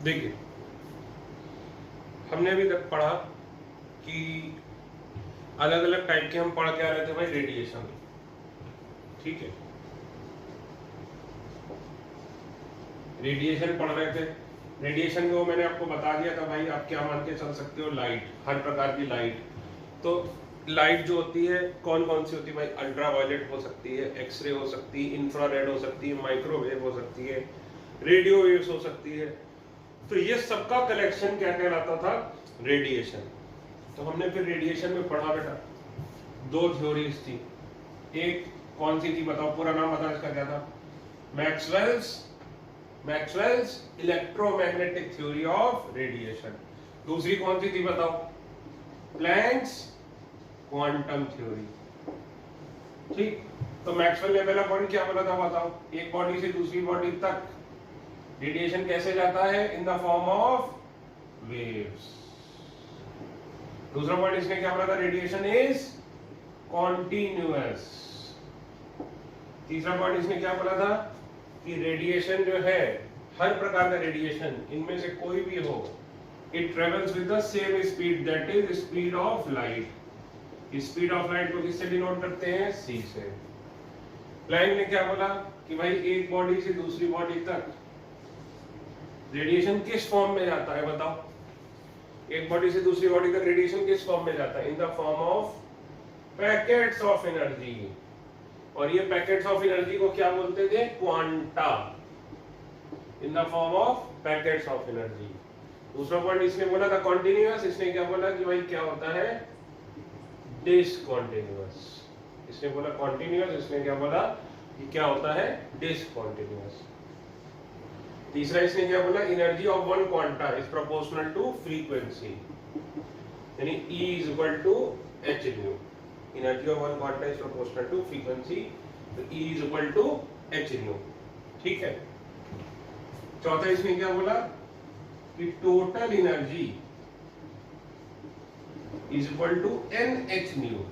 देखिए, हमने अभी तक पढ़ा कि अलग अलग टाइप के हम पढ़ के आ रहे थे भाई रेडिएशन। ठीक है, रेडिएशन पढ़ रहे थे। रेडिएशन को मैंने आपको बता दिया था भाई, आप क्या मान के चल सकते हो, लाइट, हर प्रकार की लाइट। तो लाइट जो होती है कौन कौन सी होती है भाई, अल्ट्रावायलेट हो सकती है, एक्सरे हो सकती है, इंफ्रारेड हो सकती है, माइक्रोवेव हो सकती है, रेडियो वेव्स हो सकती है। तो ये सबका कलेक्शन क्या कहलाता था, रेडिएशन। तो हमने फिर रेडिएशन में पढ़ा बेटा, दो थ्योरीज थी। एक कौन सी थी बताओ, पूरा नाम बता इसका क्या था, Maxwell's electromagnetic theory of radiation. दूसरी कौन सी थी बताओ, प्लैंक्स क्वांटम थ्योरी। ठीक, तो मैक्सवेल ने पहला पॉइंट क्या बोला था बताओ, एक बॉडी से दूसरी बॉडी तक रेडिएशन कैसे जाता है, in the form of waves. दूसरा पॉइंट इसने क्या बोला था, रेडिएशन इज कॉन्टिन्यूअस। तीसरा पॉइंट इसने क्या बोला था कि रेडिएशन जो है, हर प्रकार का रेडिएशन, इनमें से कोई भी हो, it travels with the same speed, that is speed of light. Speed of light को किससे डिनोट करते हैं, c से। प्लैंक ने क्या बोला कि भाई एक बॉडी से दूसरी बॉडी तक रेडिएशन किस फॉर्म में जाता है बताओ, एक बॉडी से दूसरी बॉडी तक रेडिएशन किस फॉर्म में जाता है, in the form of packets of energy. और ये पैकेट्स ऑफ एनर्जी को क्या बोलते थे, quanta, in the form of packets of energy. दूसरा पॉइंट इसने बोला था कॉन्टिन्यूअस, इसने क्या बोला कि भाई क्या होता है, डिसकंटिन्यूअस। इसने बोला कॉन्टिन्यूअस, इसने क्या बोला कि क्या होता है, डिसकंटिन्यूअस। तीसरा इसने क्या बोला, energy of one quanta is proportional to frequency, यानी E is equal to h nu. Energy of one quanta is proportional to frequency, तो E is equal to h nu. ठीक है। चौथा इसने क्या बोला कि total energy is equal to NH nu,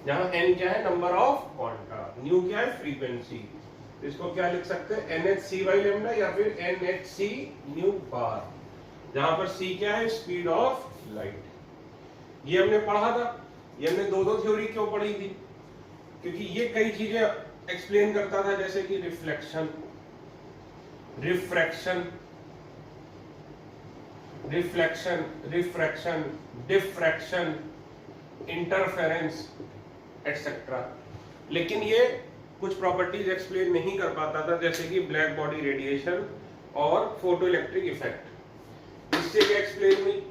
जहां n क्या है, नंबर ऑफ क्वांटा, न्यू क्या है, फ्रीक्वेंसी। इसको क्या लिख सकते हैं, NHC बाई लैम्डा या फिर NHC न्यू बार, जहां पर C क्या है, स्पीड ऑफ लाइट। ये हमने पढ़ा था। ये हमने दो दो थ्योरी क्यों पढ़ी थी, क्योंकि ये कई चीजें एक्सप्लेन करता था, जैसे कि reflection, refraction, refraction, diffraction, interference etcetera. लेकिन ये कुछ प्रॉपर्टीज एक्सप्लेन नहीं कर पाता था, जैसे कि ब्लैक बॉडी रेडिएशन और फोटो इलेक्ट्रिक इफेक्ट। इससे क्या एक्सप्लेन हुई,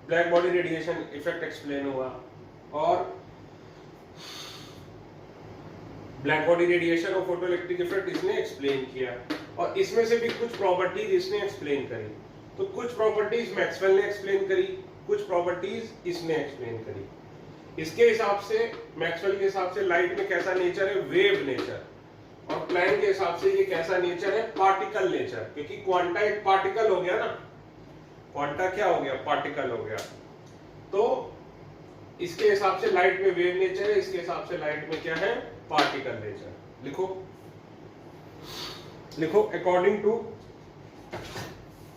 black body radiation effect explain हुआ, और ब्लैक बॉडी रेडिएशन और फोटो इलेक्ट्रिक इफेक्ट इसने एक्सप्लेन किया, और इसमें से भी कुछ प्रॉपर्टीज इसने एक्सप्लेन करी। तो कुछ प्रॉपर्टीज मैक्सवेल ने एक्सप्लेन करी, कुछ प्रॉपर्टीज इसने एक्सप्लेन करी। इसके हिसाब से, मैक्सवेल के हिसाब से लाइट में कैसा नेचर है, वेव नेचर, और प्लैंक के हिसाब से ये कैसा नेचर है, पार्टिकल नेचर, क्योंकि क्वांटा एक पार्टिकल हो गया ना, क्वांटा क्या हो गया, पार्टिकल हो गया। तो इसके हिसाब से लाइट में वेव नेचर है, इसके हिसाब से लाइट में क्या है, पार्टिकल नेचर। लिखो लिखो, अकॉर्डिंग टू,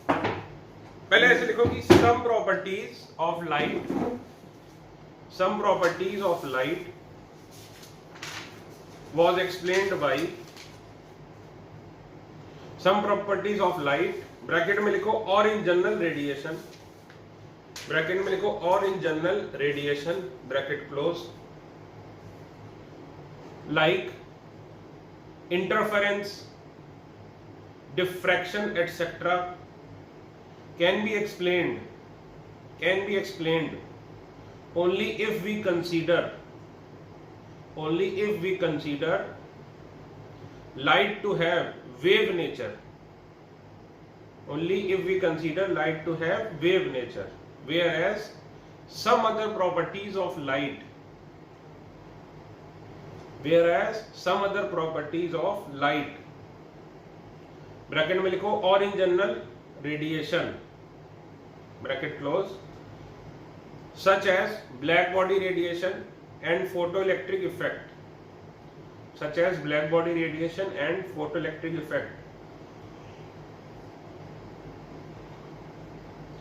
पहले ऐसे लिखो कि some properties of light, some properties of light was explained by, some properties of light, bracket में लिखो, और इन जनरल रेडिएशन, ब्रैकेट में लिखो, और in general radiation, bracket close, like interference, diffraction etcetera, can be explained only if we consider light to have wave nature, only if we consider light to have wave nature, whereas some other properties of light, bracket में लिखो, और in general radiation, bracket close, such as black body radiation and photoelectric effect, such as black body radiation and photoelectric effect,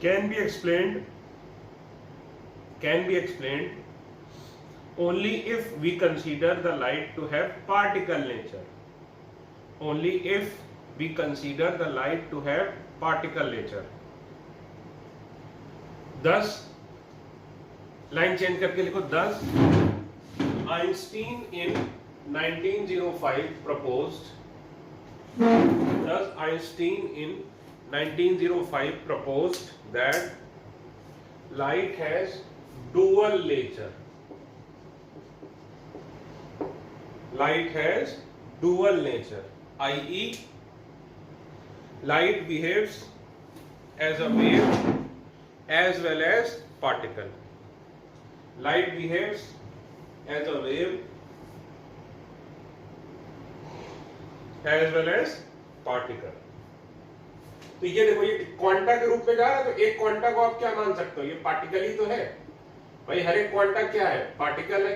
can be explained only if we consider the light to have particle nature. Only if we consider the light to have particle nature. Thus, line change करके लिखो, thus Einstein in 1905 proposed, thus Einstein in 1905 proposed that light has dual nature. Light has dual nature, i.e. light behaves as a wave as well as particle. Light behaves as a wave as well as particle. तो ये देखो, ये quanta के रूप में जा रहा है, तो एक क्वांटा को आप क्या मान सकते हो, ये पार्टिकल ही तो है भाई। हर एक क्वांटा क्या है, पार्टिकल है।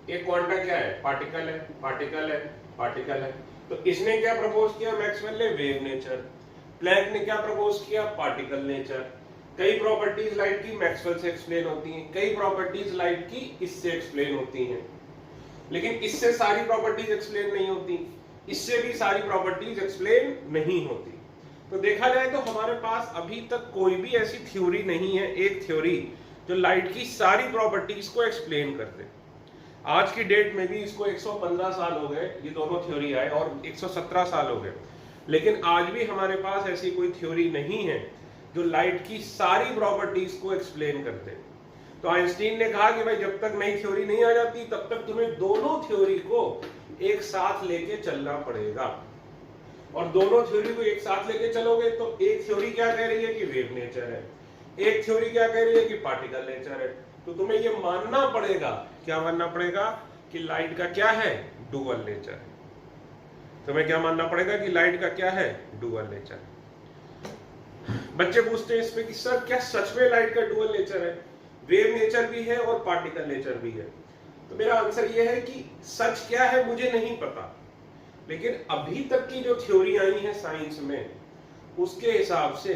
एक क्वांटा क्या है, पार्टिकल है, पार्टिकल है, पार्टिकल है। तो इसने क्या प्रपोज किया मैक्सवेल ने, वेव नेचर। प्लैंक ने क्या प्रपोज किया, पार्टिकल नेचर। कई प्रॉपर्टीज लाइट की मैक्सवेल से एक्सप्लेन होती हैं, कई प्रॉपर्टीज लाइट की इससे एक्सप्लेन होती हैं, लेकिन इससे सारी प्रॉपर्टीज एक्सप्लेन नहीं होती, इससे भी सारी प्रॉपर्टीज एक्सप्लेन नहीं होती। तो देखा जाए तो हमारे पास अभी तक कोई भी ऐसी थ्योरी नहीं है, एक थ्योरी जो लाइट की सारी प्रॉपर्टीज को एक्सप्लेन कर दे। आज की डेट में भी इसको 115 साल हो गए ये दोनों थ्योरी आए, और 117 साल हो गए, लेकिन आज भी हमारे पास ऐसी कोई थ्योरी नहीं है जो लाइट की सारी प्रॉपर्टीज को एक्सप्लेन कर दे। तो आइंस्टीन ने कहा कि भाई जब तक नई थ्योरी नहीं आ जाती तब तक तुम्हें दोनों थ्योरी को एक साथ लेके चलना पड़ेगा, और दोनों थ्योरी को एक साथ लेके चलोगे तो एक थ्योरी क्या कह रही है कि वेव नेचर है, एक थ्योरी क्या कह रही है कि पार्टिकल नेचर है। तो तुम्हें ये मानना पड़ेगा, क्या मानना पड़ेगा, कि लाइट का क्या है, डुअल नेचर है। तुम्हें क्या मानना पड़ेगा कि लाइट का क्या है, डुअल नेचर। बच्चे पूछते हैं इसमें कि सर क्या सच में लाइट का डुअल नेचर है, वेव नेचर भी है और पार्टिकल नेचर भी है? तो मेरा आंसर यह है कि सच क्या है मुझे नहीं पता, लेकिन अभी तक की जो थ्योरी आई है साइंस में उसके हिसाब से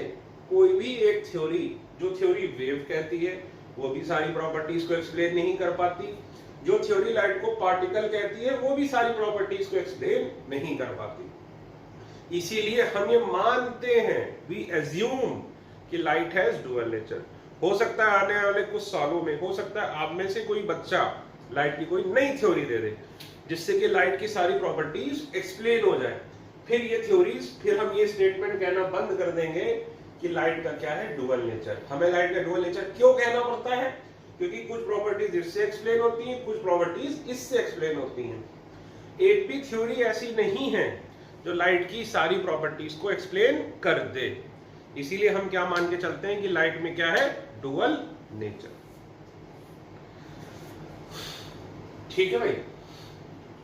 कोई भी एक थ्योरी, जो थ्योरी वेव कहती है वो भी सारी प्रॉपर्टीज को एक्सप्लेन नहीं कर पाती, जो थ्योरी लाइट को पार्टिकल कहती है वो भी सारी प्रॉपर्टीज को एक्सप्लेन नहीं कर पाती। इसीलिए हम ये मानते हैं, वी एज्यूम कि लाइट हैज डुअल नेचर। हो सकता है आने वाले कुछ सालों में, हो सकता है आप में से कोई बच्चा लाइट की कोई नई थ्योरी दे दे जिससे कि लाइट की सारी प्रॉपर्टीज एक्सप्लेन हो जाए, फिर ये थ्योरीज, फिर हम ये स्टेटमेंट कहना बंद कर देंगे कि लाइट का क्या है, डुअल नेचर। हमें लाइट का डुअल नेचर क्यों कहना पड़ता है, क्योंकि कुछ प्रॉपर्टीज इससे एक्सप्लेन होती हैं, कुछ प्रॉपर्टीज इससे एक्सप्लेन होती हैं। एक भी थ्योरी ऐसी नहीं है जो लाइट की सारी प्रॉपर्टीज को एक्सप्लेन कर दे। इसीलिए हम क्या मान के चलते हैं कि लाइट में क्या है, डुअल नेचर। ठीक है भाई।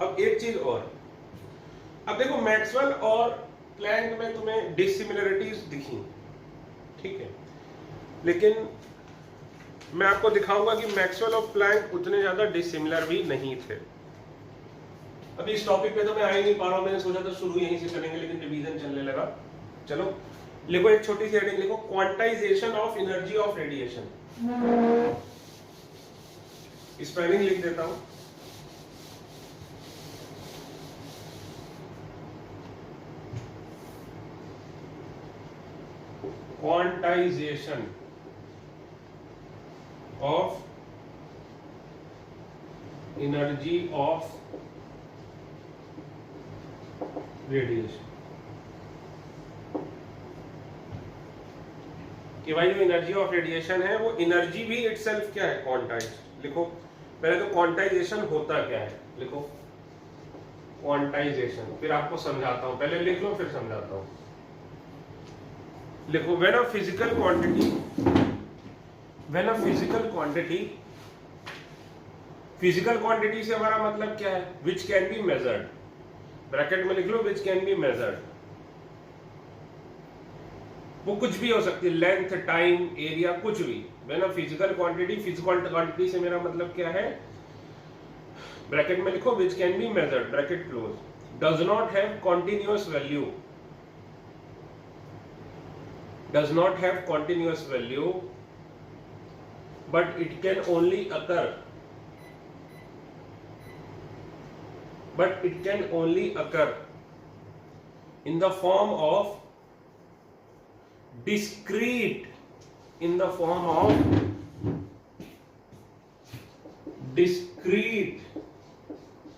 अब एक चीज और, अब देखो मैक्सवेल और प्लैंक में तुम्हें डिसिमिलरिटीज दिखी, ठीक है, लेकिन मैं आपको दिखाऊंगा कि मैक्सवेल और प्लैंक उतने ज्यादा डिसिमिलर भी नहीं थे। अभी इस टॉपिक पे तो मैं आ ही नहीं पा रहा हूं, मैंने सोचा था शुरू यहीं से करेंगे, लेकिन रिवीजन चलने लगा। चलो लिखो, एक छोटी सी हेडिंग लिखो, quantization of energy of radiation. Spelling लिख देता हूं, quantization of energy of radiation. कि भाई जो एनर्जी ऑफ रेडिएशन है वो एनर्जी भी इटसेल्फ क्या है, क्वांटाइज्ड। लिखो पहले तो क्वांटाइजेशन होता क्या है, लिखो क्वांटाइजेशन, फिर आपको समझाता हूं, पहले लिख लो फिर समझाता हूं। लिखो when a physical quantity, physical quantity से हमारा मतलब क्या है, which can be measured, bracket में लिख लो विच कैन बी मेजर्ड। वो कुछ भी हो सकती है, लेंथ, टाइम, एरिया, कुछ भी। व्हेन अ फिजिकल क्वांटिटी से मेरा मतलब क्या है, ब्रैकेट में लिखो which can be measured, bracket close, does not have continuous value, does not have continuous value, but it can only occur in the form of discrete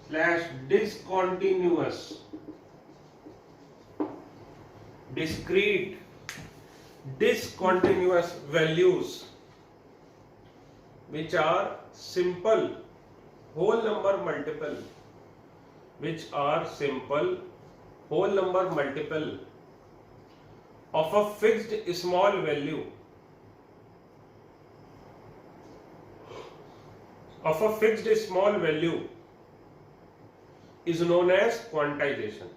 slash discontinuous values which are simple whole number multiple of a fixed small value is known as quantization.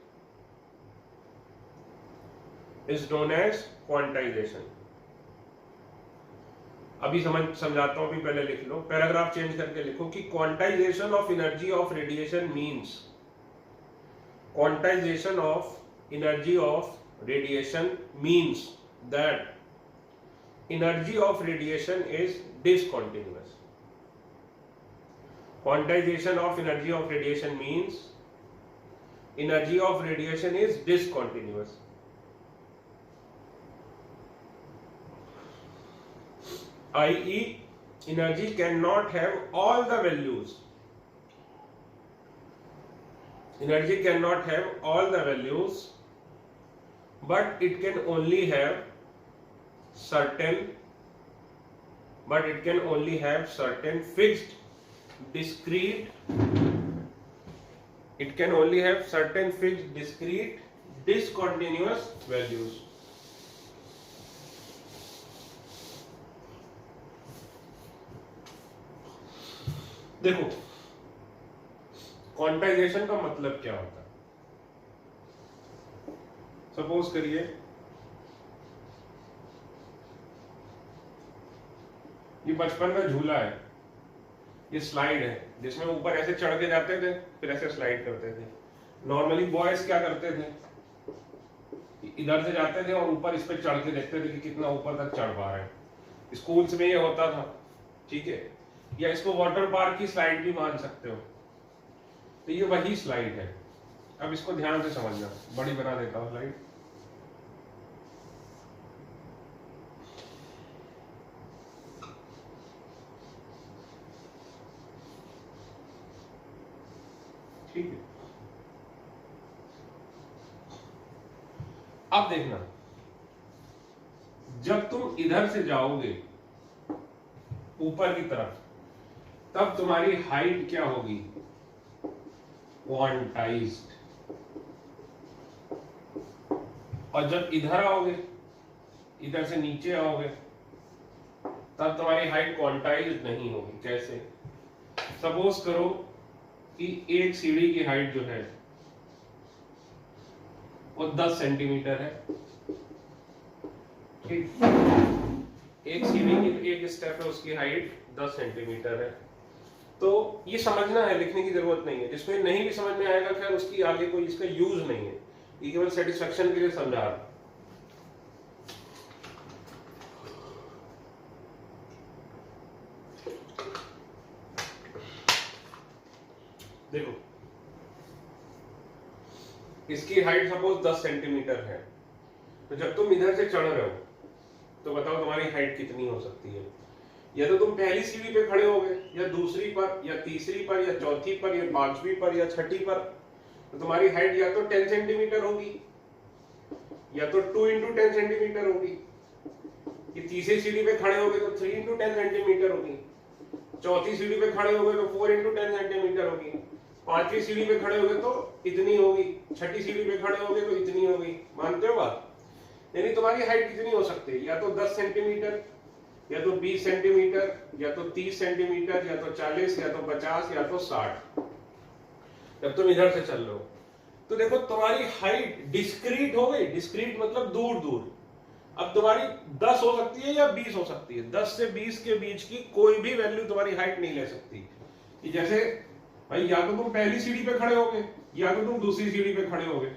अभी समझाता हूं, अभी पहले लिख लो, paragraph change करके लिखो कि quantization of energy of radiation means that energy of radiation is discontinuous. Quantization of energy of radiation means energy of radiation is discontinuous. i.e. energy cannot have all the values. But it can only have certain fixed discrete discontinuous values. देखो quantization का मतलब क्या होता है. Suppose करिए ये बचपन का झूला है, ये स्लाइड है जिसमें ऊपर ऐसे चढ़ के जाते थे फिर ऐसे स्लाइड करते थे. नॉर्मली बॉयज क्या करते थे, इधर से जाते थे और ऊपर इस पे चढ़ के देखते थे कि कितना ऊपर तक चढ़ पा रहे हैं. स्कूल्स में ये होता था, ठीक है, या इसको वाटर पार्क की स्लाइड भी मान सकते हो. तो ये वही स्लाइड है. अब इसको ध्यान से समझना, बड़ी बना देता हूं स्लाइड. ठीक है, अब देखना, जब तुम इधर से जाओगे ऊपर की तरफ तब तुम्हारी हाइट क्या होगी, क्वांटाइज्ड. और जब इधर आओगे, इधर से नीचे आओगे तब तुम्हारी हाइट क्वांटाइज्ड नहीं होगी. कैसे? सपोज करो कि एक सीढ़ी की हाइट जो है वो 10 सेंटीमीटर है. ठीक, एक सीढ़ी की एक स्टेप है उसकी हाइट 10 सेंटीमीटर है. तो ये समझना है, लिखने की जरूरत नहीं है. जिसको ये नहीं भी समझ में आएगा खैर उसकी आगे कोई इसका यूज नहीं है, ये केवल सेटिस्फेक्शन के लिए समझा रहा. देखो इसकी हाइट सपोज 10 सेंटीमीटर है, तो जब तुम इधर से चढ़ रहे हो तो बताओ तुम्हारी हाइट कितनी हो सकती है. या तो तुम पहली सीढ़ी पे खड़े होगे, या दूसरी पर, या तीसरी पर, या चौथी पर, या पांचवी पर, या छठी पर, तो तुम्हारी हाइट या तो 10 सेंटीमीटर होगी या तो 2 into 10 सेंटीमीटर होगी. ये तीसरी सीढ़ी पे खड़े होगे तो 3 into 10 सेंटीमीटर होगी. चौथी सीढ़ी पे खड़े होगे तो 4 into 10 सेंटीमीटर होगी. पांचवी सीढ़ी पे खड़े होगे तो इतनी होगी. छठी सीढ़ी पे खड़े होगे तो इतनी होगी. मानते हो बात? यानी तुम्हारी हाइट कितनी हो सकती है, या तो 10 सेंटीमीटर, या तो 20 सेंटीमीटर, या तो 30 सेंटीमीटर, या तो 40, या तो 50, या तो 60. जब तुम इधर से चल रहे हो तो देखो तुम्हारी हाइट डिस्क्रीट हो गई. डिस्क्रीट मतलब दूर दूर. अब तुम्हारी 10 हो सकती है या 20 हो सकती है. 10 से 20 के बीच की कोई भी वैल्यू तुम्हारी हाइट नहीं ले सकती. जैसे भाई या तो तुम पहली सीढ़ी पे खड़े होगे या तो तुम दूसरी सीढ़ी पे खड़े होगे.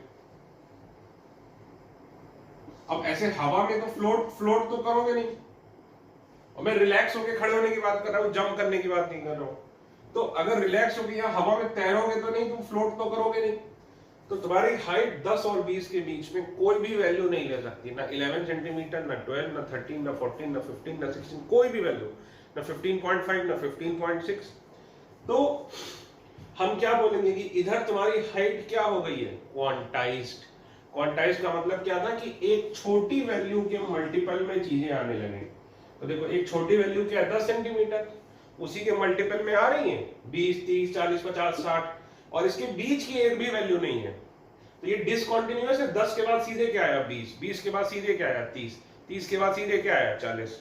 अब ऐसे हवा में तो फ्लोट तो करोगे नहीं, और मैं रिलैक्स होके खड़े होने की बात कर रहा हूँ, जंप करने की बात नहीं कर रहा हूँ। तो अगर रिलैक्स होके या हवा में तैरोगे तो नहीं, तुम फ्लोट तो करोगे नहीं। तो तुम्हारी हाइट 10 और 20 के बीच में कोई भी वैल्यू नहीं ले सकती, ना 11 सेंटीमीटर, ना 12, ना 13, ना 14, ना 15, ना 16, कोई भी वैल्यू, ना 15.5, ना 15.6। तो हम क्या बोलेंगे कि इधर तुम्हारी हाइट क्या हो गई है, क्वांटाइज्ड। क्वांटाइज्ड का मतलब क्या था कि एक छोटी वैल्यू के मल्टीपल में चीजें आने लगे। तो देखो एक छोटी वैल्यू क्या है, 10 सेंटीमीटर, उसी के मल्टीपल में आ रही है 20, 30, 40, 50, 60, और इसके बीच की एक भी वैल्यू नहीं है। तो ये डिसकंटिन्यूअस है। 10 के बाद सीधे क्या आया 20, 20 के बाद सीधे क्या आया 30, 30 के बाद सीधे क्या आया 40।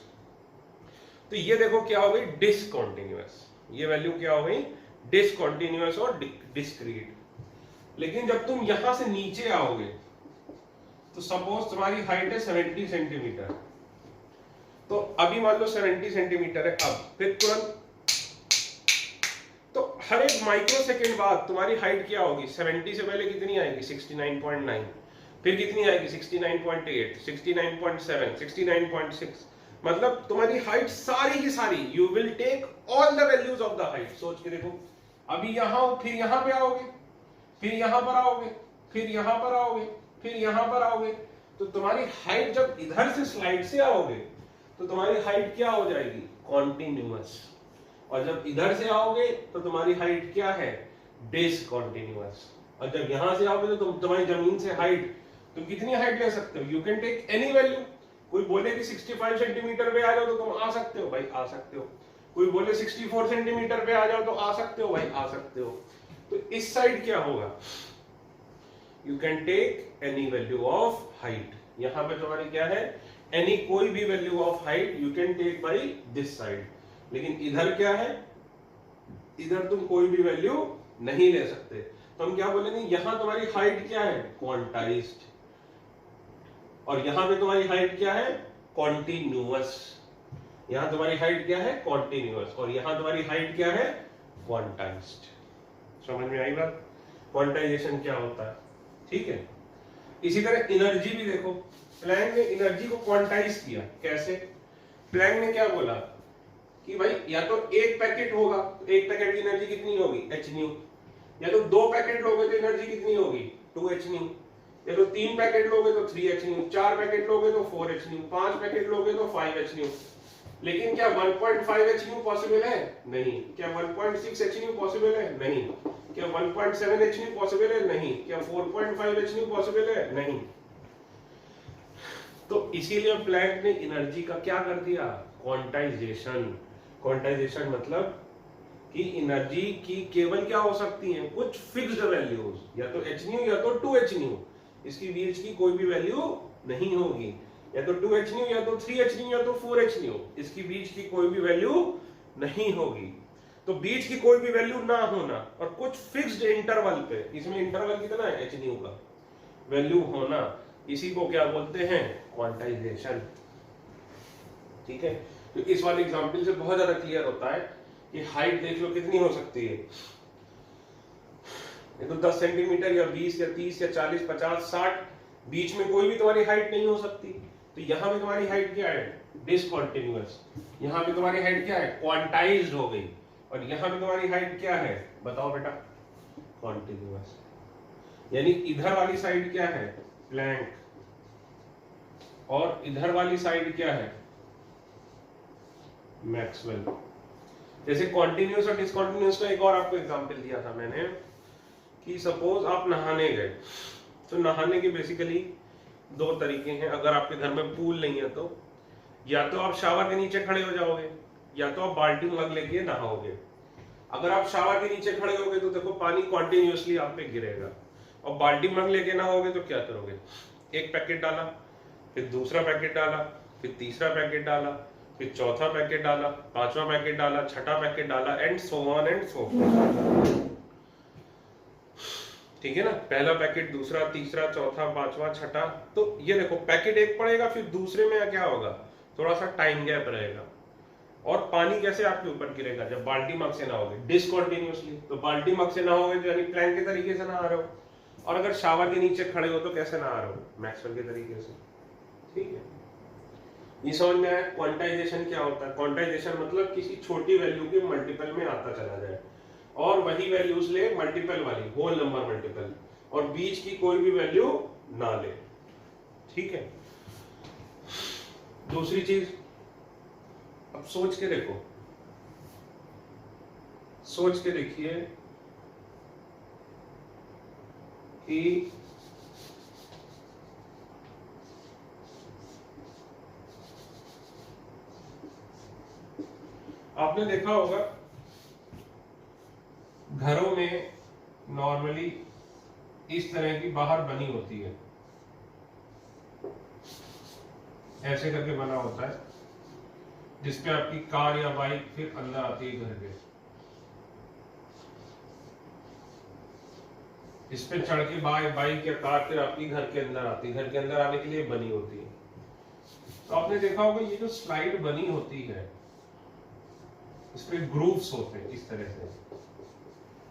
तो ये देखो क्या हो गई, डिसकंटिन्यूअस। ये वैल्यू क्या हो गई, डिसकंटिन्यूअस और डिस्क्रीट। लेकिन जब तुम यहां से नीचे आओगे, तो सपोज तुम्हारी हाइट है 70 सेंटीमीटर, तो अभी मान लो 70 सेंटीमीटर है, अब फिर तुरंत, तो हर एक माइक्रो सेकेंड बाद तुम्हारी हाइट क्या होगी, 70 से पहले कितनी आएगी 69.9, फिर कितनी आएगी 69.8, 69.7, 69.6। मतलब तुम्हारी हाइट सारी की सारी, you will take all the values of the height. सोच के देखो, अभी यहां हो, फिर यहां पे आओगे, फिर यहां पर आओगे, फिर यहां पर आओगे, फिर यहां पर आओगे, तो तुम्हारी हाइट जब इधर से स्लाइड से आओगे तो तुम्हारी हाइट क्या हो जाएगी, कॉन्टिन्यूअस। और जब इधर से आओगे तो तुम्हारी हाइट क्या है, डिसकंटिन्यूअस। और जब यहां से आओगे तो तुम्हारी जमीन से हाइट, तुम कितनी हाइट ले सकते हो, you can take any value. कोई बोले कि 65 सेंटीमीटर पे आ जाओ तो तुम आ सकते हो, भाई आ सकते हो। कोई बोले 64 सेंटीमीटर पे आ जाओ तो आ सकते हो, भाई आ सकते हो। तो इस साइड क्या होगा, you can take any value of height. यहां पे तुम्हारी क्या है, एनी कोई भी value of height you can take by this side. लेकिन इधर क्या है, इधर तुम कोई भी वैल्यू नहीं ले सकते। तो हम क्या बोलेंगे, यहां तुम्हारी हाइट क्या है, क्वांटाइज्ड, और यहां पे तुम्हारी हाइट क्या है, कॉन्टिन्यूअस। यहां तुम्हारी हाइट क्या है, कॉन्टिन्यूअस, और यहां तुम्हारी हाइट क्या है, क्वांटाइज्ड। समझ में आई बात, क्वांटाइजेशन क्या होता है, ठीक है। इसी तरह एनर्जी भी देखो, प्लैंक ने एनर्जी को क्वांटाइज किया। कैसे, प्लैंक ने क्या बोला कि भाई या तो एक पैकेट होगा तो एक पैकेट की एनर्जी कितनी होगी, एच न्यू, या तो दो पैकेट लोगे तो एनर्जी कितनी होगी, 2h न्यू, या तो 3 पैकेट लोगे तो 3h न्यू, 4 पैकेट लोगे तो 4h न्यू, 5 पैकेट लोगे तो 5h न्यू। लेकिन क्या 1.5h न्यू पॉसिबल है, नहीं। क्या 1.6h न्यू पॉसिबल है, नहीं। क्या 1.7h न्यू पॉसिबल है, नहीं। क्या 4.5h न्यू पॉसिबल है, नहीं। तो इसीलिए प्लैंक ने एनर्जी का क्या कर दिया, क्वांटाइजेशन। क्वांटाइजेशन मतलब कि एनर्जी की केवल क्या हो सकती है, कुछ फिक्स्ड वैल्यूज, या तो h न्यू या तो 2h न्यू, इसकी बीच की कोई भी वैल्यू नहीं होगी। या तो 2h न्यू या तो 3h न्यू या तो 4h न्यू, इसकी बीच की कोई भी वैल्यू नहीं होगी। तो बीच की कोई भी वैल्यू ना होना और कुछ फिक्स्ड इंटरवल पे, इसमें इंटरवल कितना है, h न्यू का वैल्यू होना, इसी को क्या बोलते हैं, क्वांटाइजेशन। ठीक है। तो इस वाले एग्जांपल से बहुत ज्यादा क्लियर होता है कि हाइट देख लो कितनी हो सकती है। ये तो 10 सेंटीमीटर या 20 या 30 या 40, 50, 60, बीच में कोई भी तुम्हारी हाइट नहीं हो सकती। तो यहां भी तुम्हारी हाइट क्या है, डिसकंटिन्यूअस। यहां भी तुम्हारी हाइट क्या है, क्वांटाइज्ड हो गई। और यहां भी तुम्हारी हाइट क्या है, बताओ बेटा, कॉन्टिन्यूअस। यानी इधर वाली साइड क्या है, प्लैंक, और इधर वाली साइड क्या है, मैक्सवेल। जैसे कॉन्टिन्यूअस और डिसकंटिन्यूअस का एक और आपको एग्जांपल दिया था मैंने, कि सपोज आप नहाने गए, तो नहाने के बेसिकली दो तरीके हैं। अगर आपके घर में पूल नहीं है तो या तो आप शावर के नीचे खड़े हो जाओगे, या तो आप बाल्टी मग लेके नहाओगे। अगर आप शावर के नीचे खड़े होगे तो देखो पानी कॉन्टिन्यूअसली आप पे गिरेगा, और बाल्टी मग लेके नहाओगे तो क्या करोगे, एक पैकेट डाला, फिर दूसरा पैकेट डाला, फिर तीसरा पैकेट डाला, फिर चौथा पैकेट डाला, पांचवा पैकेट डाला, छठा पैकेट डाला, and so on and so forth. ठीक है ना, पहला पैकेट, दूसरा, तीसरा, चौथा, पांचवा, छठा। तो ये देखो पैकेट एक पड़ेगा, फिर दूसरे में क्या होगा, थोड़ा सा टाइम गैप रहेगा। और पानी कैसे आपके ऊपर गिरेगा, जब बाल्टी मग से नहाओगे, डिसकंटिन्यूअसली। तो बाल्टी मग से नहाओगे तो यानी प्लैंक के तरीके से नहा रहे हो, और अगर शावर के नीचे खड़े हो तो कैसे नहा रहे हो, मैक्सवेल के तरीके से। ठीक है, ये समझ में आया। क्वांटाइजेशन क्या होता है? क्वांटाइजेशन मतलब किसी छोटी वैल्यू के मल्टीपल में आता चला जाए और वही वैल्यूज ले मल्टीपल वाली, होल नंबर मल्टीपल, और बीच की कोई भी वैल्यू ना ले, ठीक है। दूसरी चीज, अब सोच के देखो, सोच के देखिए कि आपने देखा होगा घरों में नॉर्मली इस तरह की बाहर बनी होती है, ऐसे करके बना होता है, जिसपे आपकी कार या बाइक फिर अंदर आती है घर के। इस पे चढ़ के बाइक या कार फिर आपकी घर के अंदर आती है, घर के अंदर आने के लिए बनी होती है। तो आपने देखा होगा ये जो स्लाइड बनी होती है, इस पे ग्रूव्स होते हैं, इस तरह से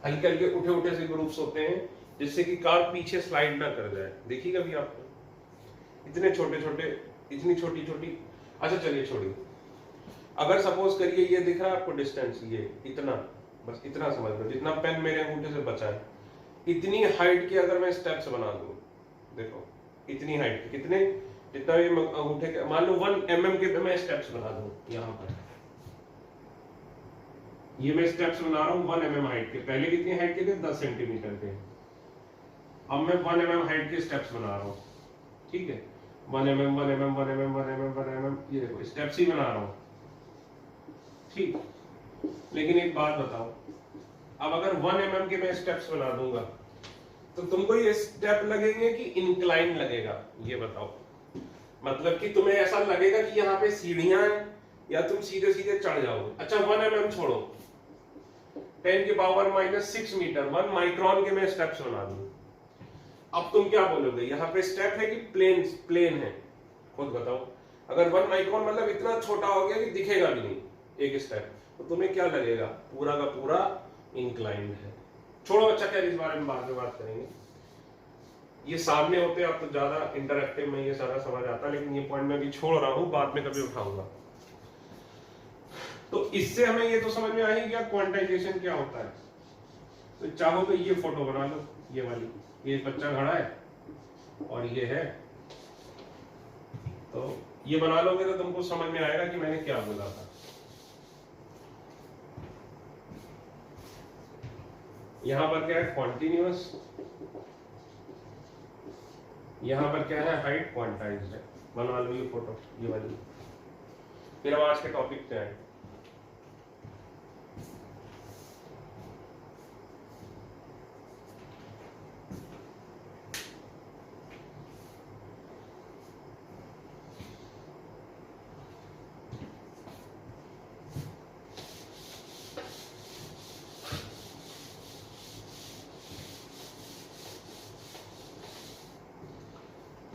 हल्के हल्के उठे उठे से ग्रूव्स होते हैं, जिससे कि कार पीछे स्लाइड ना कर जाए। देखिएगा भी आपने, इतने छोटे छोटे, इतनी छोटी छोटी। अच्छा चलिए छोड़िए, अगर सपोज करिए ये दिख रहा है आपको डिस्टेंस, ये इतना, बस इतना समझ लो, जितना पेन मेरे अंगूठे से बचा है, इतनी हाइट के अगर मैं स्टेप्स बना दूं, देखो इतनी हाइट के, कितने, जितना भी अंगूठे के, मान लो 1 mm के मैं स्टेप्स बना दूं, यहाँ पर ये मैं स्टेप्स बना रहा हूँ 1 mm हाइट के। पहले कितनी हाइट के थे? 10 सेंटीमीटर के। अब मैं 1 mm हाइट के स्टेप्स बना रहा हूँ, ठीक है, 1 mm 1 mm 1 mm 1 mm 1 mm, ये देखो स्टेप्स ही बना रहा हूँ, ठीक। लेकिन एक बात बताओ, अब अगर 1 mm के मैं स्टेप्स बना दूंगा तो तुमको ये स्टेप लगेंगे कि इंक्लाइन लगेगा? ये बताओ, मतलब कि तुम्हें ऐसा लगेगा कि यहाँ पे सीढ़ियां हैं या तुम सीधे सीधे चढ़ जाओगे। अच्छा 1 mm छोड़ो, 10⁻⁻6 मीटर, 1 माइक्रोन के मैं स्टेप्स बना दूं, अब तुम क्या बोलोगे? यहाँ पे स्टेप है कि प्लेन है? खुद बताओ। अगर 1 माइक्रोन मतलब इतना छोटा हो गया कि दिखेगा भी नहीं एक स्टेप, तो तुम्हें क्या लगेगा? पूरा का पूरा इंक्लाइंड है। छोड़ो, अच्छा खैर इस बारे में बाद में बात करेंगे। ये सामने होते आप तो ज्यादा इंटरेक्टिव में ये सारा समझ आता, लेकिन ये पॉइंट मैं भी छोड़ रहा हूँ, बाद में कभी उठाऊंगा। तो इससे हमें ये तो समझ में आ ही गया क्वांटाइजेशन क्या होता है। तो चाहो तो ये फोटो बना लो, ये वाली, ये बच्चा खड़ा है और ये है, तो ये बना लोगे तो तुमको समझ में आएगा कि मैंने क्या बोला था। यहां पर क्या है? कॉन्टिन्यूअस, यहां पर क्या है? हाइट क्वांटाइज्ड है। बना लो ये फोटो, ये वाली। फिर हम आज के टॉपिक पे आए।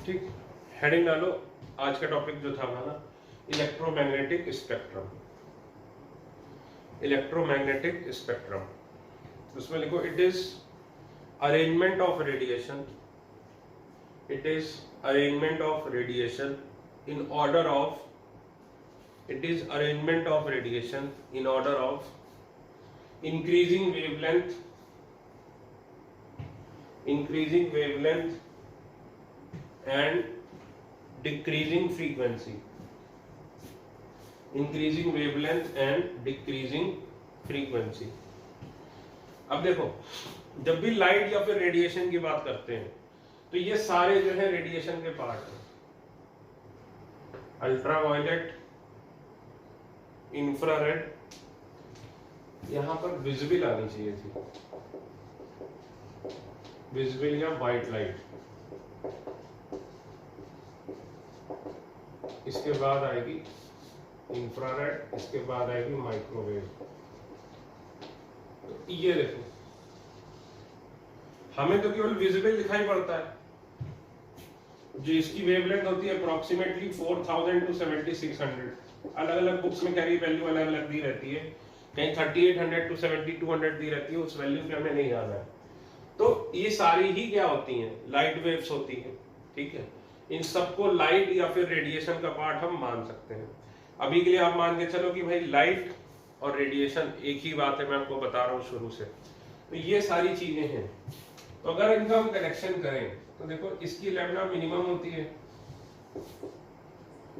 ठीक, हेडिंग डालो। आज का टॉपिक जो था हमारा इलेक्ट्रोमैग्नेटिक स्पेक्ट्रम। इलेक्ट्रोमैग्नेटिक स्पेक्ट्रम, उसमें लिखो it is arrangement of radiation, it is arrangement of radiation in order of, it is arrangement of radiation in order of increasing wavelength and decreasing frequency, increasing wavelength and decreasing frequency। अब देखो, जब भी light या फिर radiation की बात करते हैं तो ये सारे जो है रेडिएशन के पार्ट हैं। अल्ट्रावायलेट, इंफ्रारेड, यहां पर विजिबल आनी चाहिए थी, विजिबल या वाइट लाइट। इसके बाद आएगी इंफ्रारेड, इसके बाद आएगी माइक्रोवेव। तो ये देखो, हमें तो केवल विजिबल दिखाई पड़ता है, जो इसकी वेवलेंथ होती है अप्रोक्सीमेटली 4000 to 7600। अलग अलग बुक्स में कह रही वैल्यू अलग अलग दी रहती है, कहीं 3800 to 7200 दी रहती है, उस वैल्यू पे हमें नहीं याद है। तो ये सारी ही क्या होती हैं? लाइट वेव्स होती हैं, ठीक है। इन सबको लाइट या फिर रेडिएशन का पार्ट हम मान सकते हैं। अभी के लिए आप मान के चलो कि भाई लाइट और रेडिएशन एक ही बात है, मैं आपको बता रहा हूँ शुरू से। तो ये सारी चीजें हैं। तो अगर इनका हम कनेक्शन करें तो देखो इसकी लैम्डा मिनिमम होती है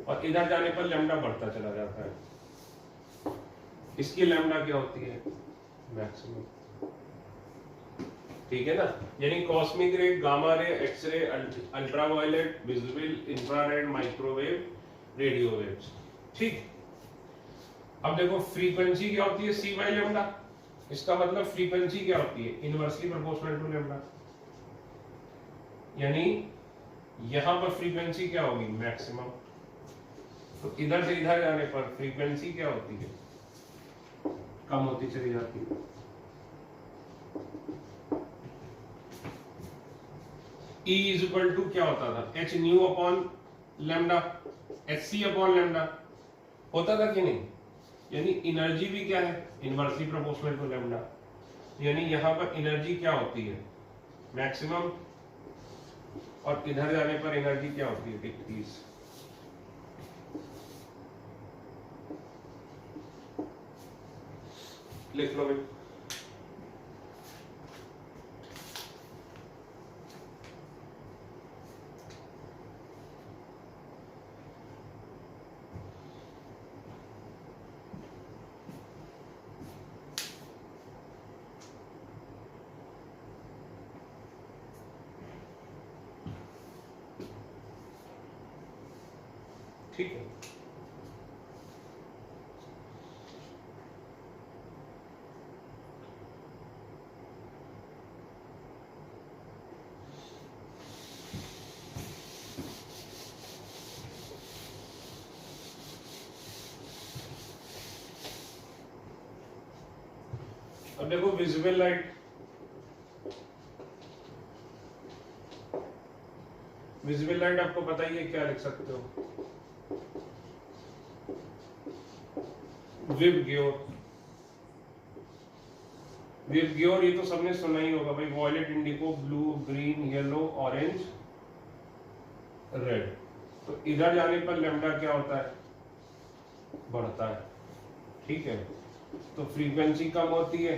और इधर जाने पर लैम्डा बढ़ता चला जाता है। इसकी लैम्डा क्या होती है? मैक्सिमम। ठीक है ना, यानी cosmic ray, gamma ray, X ray, ultraviolet, visible, infrared, microwave, radio waves. ठीक, अब देखो फ्रीक्वेंसी क्या होती है? C by lambda. इसका मतलब फ्रीक्वेंसी क्या होती है? Inversely proportional to lambda. यानी यहां पर फ्रीक्वेंसी क्या होगी? मैक्सिमम। तो इधर से इधर जाने पर फ्रीक्वेंसी क्या होती है? कम होती चली जाती है। E इज इक्वल टू क्या होता था? H nu upon lambda, h c upon lambda होता था कि नहीं? यानी एनर्जी भी क्या है? Inversely proportional to lambda. यानी यहां पर एनर्जी क्या होती है? मैक्सिमम। और इधर जाने पर एनर्जी क्या होती है? डिक्रीज। लिख लो भाई। ठीक है, अब देखो विजिबल लाइट। विजिबल लाइट आपको पता ही है, क्या लिख सकते हो? विबग्योर। विबग्योर ये तो सबने सुना ही होगा भाई। Violet, indigo, blue, green, yellow, orange, red. तो इधर जाने पर लैम्डा क्या होता है? बढ़ता है। ठीक है, तो फ्रीक्वेंसी कम होती है,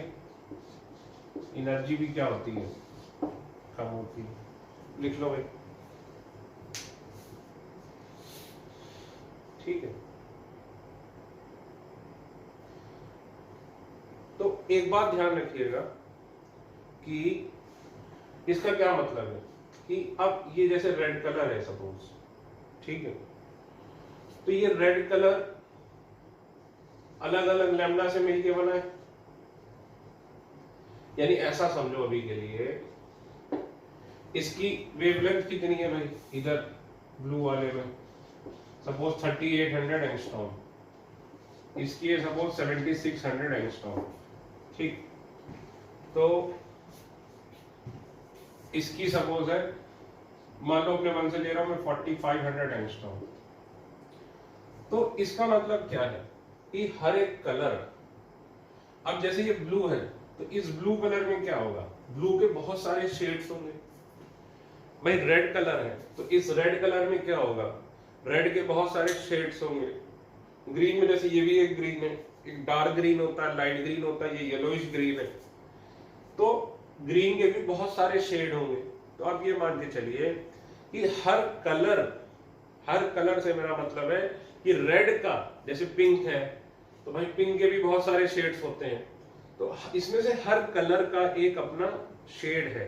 एनर्जी भी क्या होती है? कम होती है। लिख लो भाई। ठीक है, तो एक बात ध्यान रखिएगा कि इसका क्या मतलब है कि अब ये जैसे रेड कलर है सपोज, ठीक है, तो ये रेड कलर अलग अलग लैम्डा से मिलके बना है। यानी ऐसा समझो अभी के लिए, इसकी वेवलेंथ कितनी है भाई? इधर ब्लू वाले में सपोज 3800 एंगस्ट्रॉम, इसकी है सपोज 7600 एंगस्ट्रॉम। ठीक, तो इसकी सपोज है, मान लो अपने मन से ले रहा हूं मैं 4500 एंगस्ट्रॉम। तो इसका मतलब क्या है कि हर एक कलर, अब जैसे ये ब्लू है तो इस ब्लू कलर में क्या होगा? ब्लू के बहुत सारे शेड्स होंगे। भाई रेड कलर है तो इस रेड कलर में क्या होगा? रेड के बहुत सारे शेड्स होंगे। ग्रीन में जैसे ये भी एक ग्रीन है, एक डार्क ग्रीन होता है, लाइट ग्रीन होता है, ये येलोइश ग्रीन है। तो ग्रीन के भी बहुत सारे शेड होंगे। तो आप ये मान के चलिए कि हर कलर से मेरा मतलब है कि रेड का जैसे पिंक है तो भाई पिंक के भी बहुत सारे शेड्स होते हैं। तो इसमें से हर कलर का एक अपना शेड है।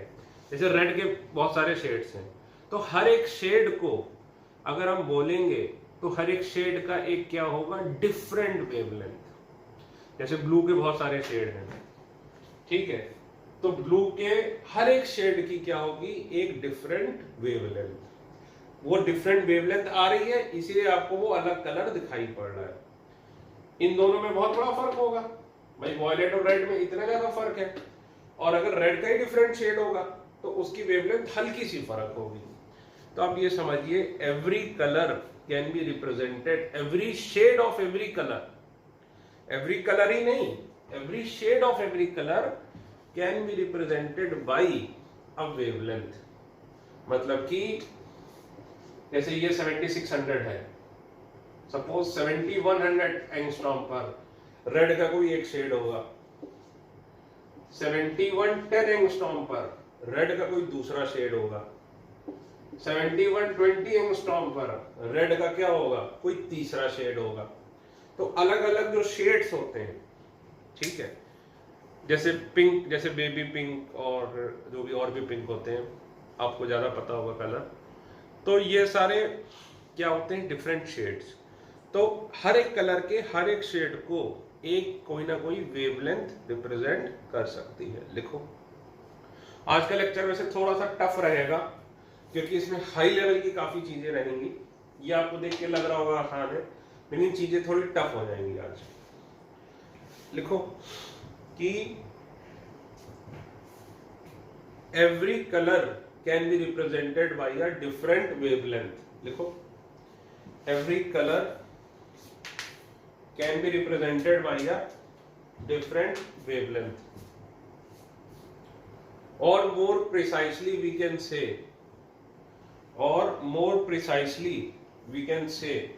जैसे रेड के बहुत सारे शेड्स हैं, तो हर एक शेड को अगर हम बोलेंगे तो हर एक शेड का एक क्या होगा? Different wavelength. जैसे ब्लू के बहुत सारे शेड हैं, ठीक है, तो ब्लू के हर एक शेड की क्या होगी? एक डिफरेंट वेवलेंथ। वो डिफरेंट वेवलेंथ आ रही है, इसीलिए आपको वो अलग कलर दिखाई पड़ रहा है। इन दोनों में बहुत बड़ा फर्क होगा भाई, वॉयलेट और रेड में इतना ज्यादा फर्क है। और अगर रेड का ही डिफरेंट शेड होगा तो उसकी वेवलेंथ हल्की सी फर्क होगी। तो आप ये समझिए, every colour can be represented, every shade of every colour, every colour ही नहीं, every shade of every colour can be represented by a wavelength. मतलब कि जैसे ये 7600 है, सपोज 7100 एंगस्ट्रॉम पर रेड का कोई एक शेड होगा, 7110 एंगस्ट्रॉम पर रेड का कोई दूसरा शेड होगा, 7120 एंगस्ट्रॉम पर रेड का क्या होगा, कोई तीसरा शेड होगा। तो अलग अलग जो शेड्स होते हैं, ठीक है, जैसे पिंक, जैसे बेबी पिंक और जो भी और भी पिंक होते हैं, आपको ज्यादा पता होगा कलर, तो ये सारे क्या होते हैं, डिफरेंट शेड्स। तो हर एक कलर के हर एक शेड को एक कोई ना कोई वेवलेंथ रिप्रेजेंट कर सकती है। लिखो, आज का लेक्चर वैसे थोड़ा सा टफ रहेगा क्योंकि इसमें हाई लेवल की काफी चीजें रहेंगी। ये आपको देख के लग रहा होगा आसान है, लेकिन चीजें थोड़ी टफ हो जाएंगी आज। लिखो कि every colour can be represented by a different wavelength. लिखो, every colour can be represented by a different wavelength, or more precisely we can say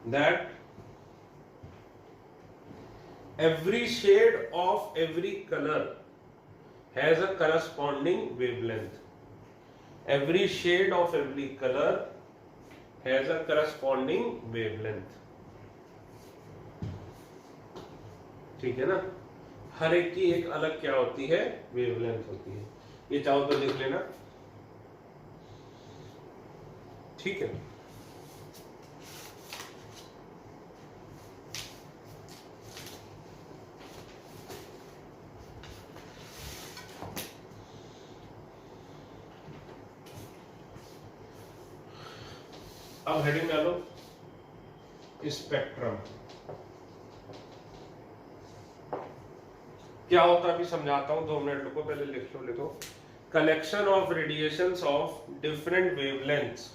that every shade of every color has a corresponding wavelength. Every shade of every color has a corresponding wavelength. ठीक है ना, हर एक की एक अलग क्या होती है, वेवलेंथ होती है। ये चाहो तो लिख लेना, ठीक है। अब हेडिंग डालो स्पेक्ट्रम। क्या होता है अभी समझाता हूं, 2 मिनट रुको, पहले लिख लो। लिखो, collection of radiations of different wavelengths,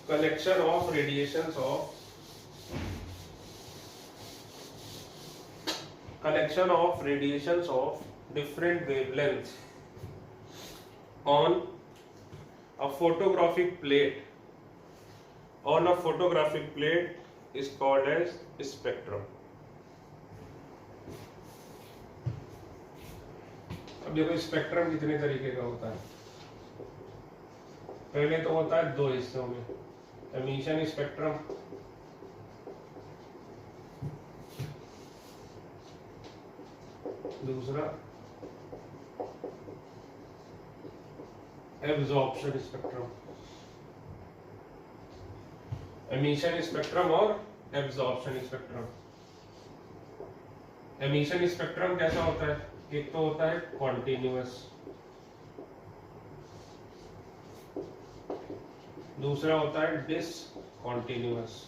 collection of radiations of different wavelengths on a photographic plate is called as spectrum. अब देखो स्पेक्ट्रम कितने तरीके का होता है। पहले तो होता है 2 हिस्सों में, एमिशन स्पेक्ट्रम, दूसरा एब्जॉर्प्शन स्पेक्ट्रम। एमिशन स्पेक्ट्रम और एब्जॉर्प्शन स्पेक्ट्रम। एमिशन स्पेक्ट्रम कैसा होता है, एक तो होता है कॉन्टिन्यूअस, दूसरा होता है डिसकॉन्टिन्यूअस।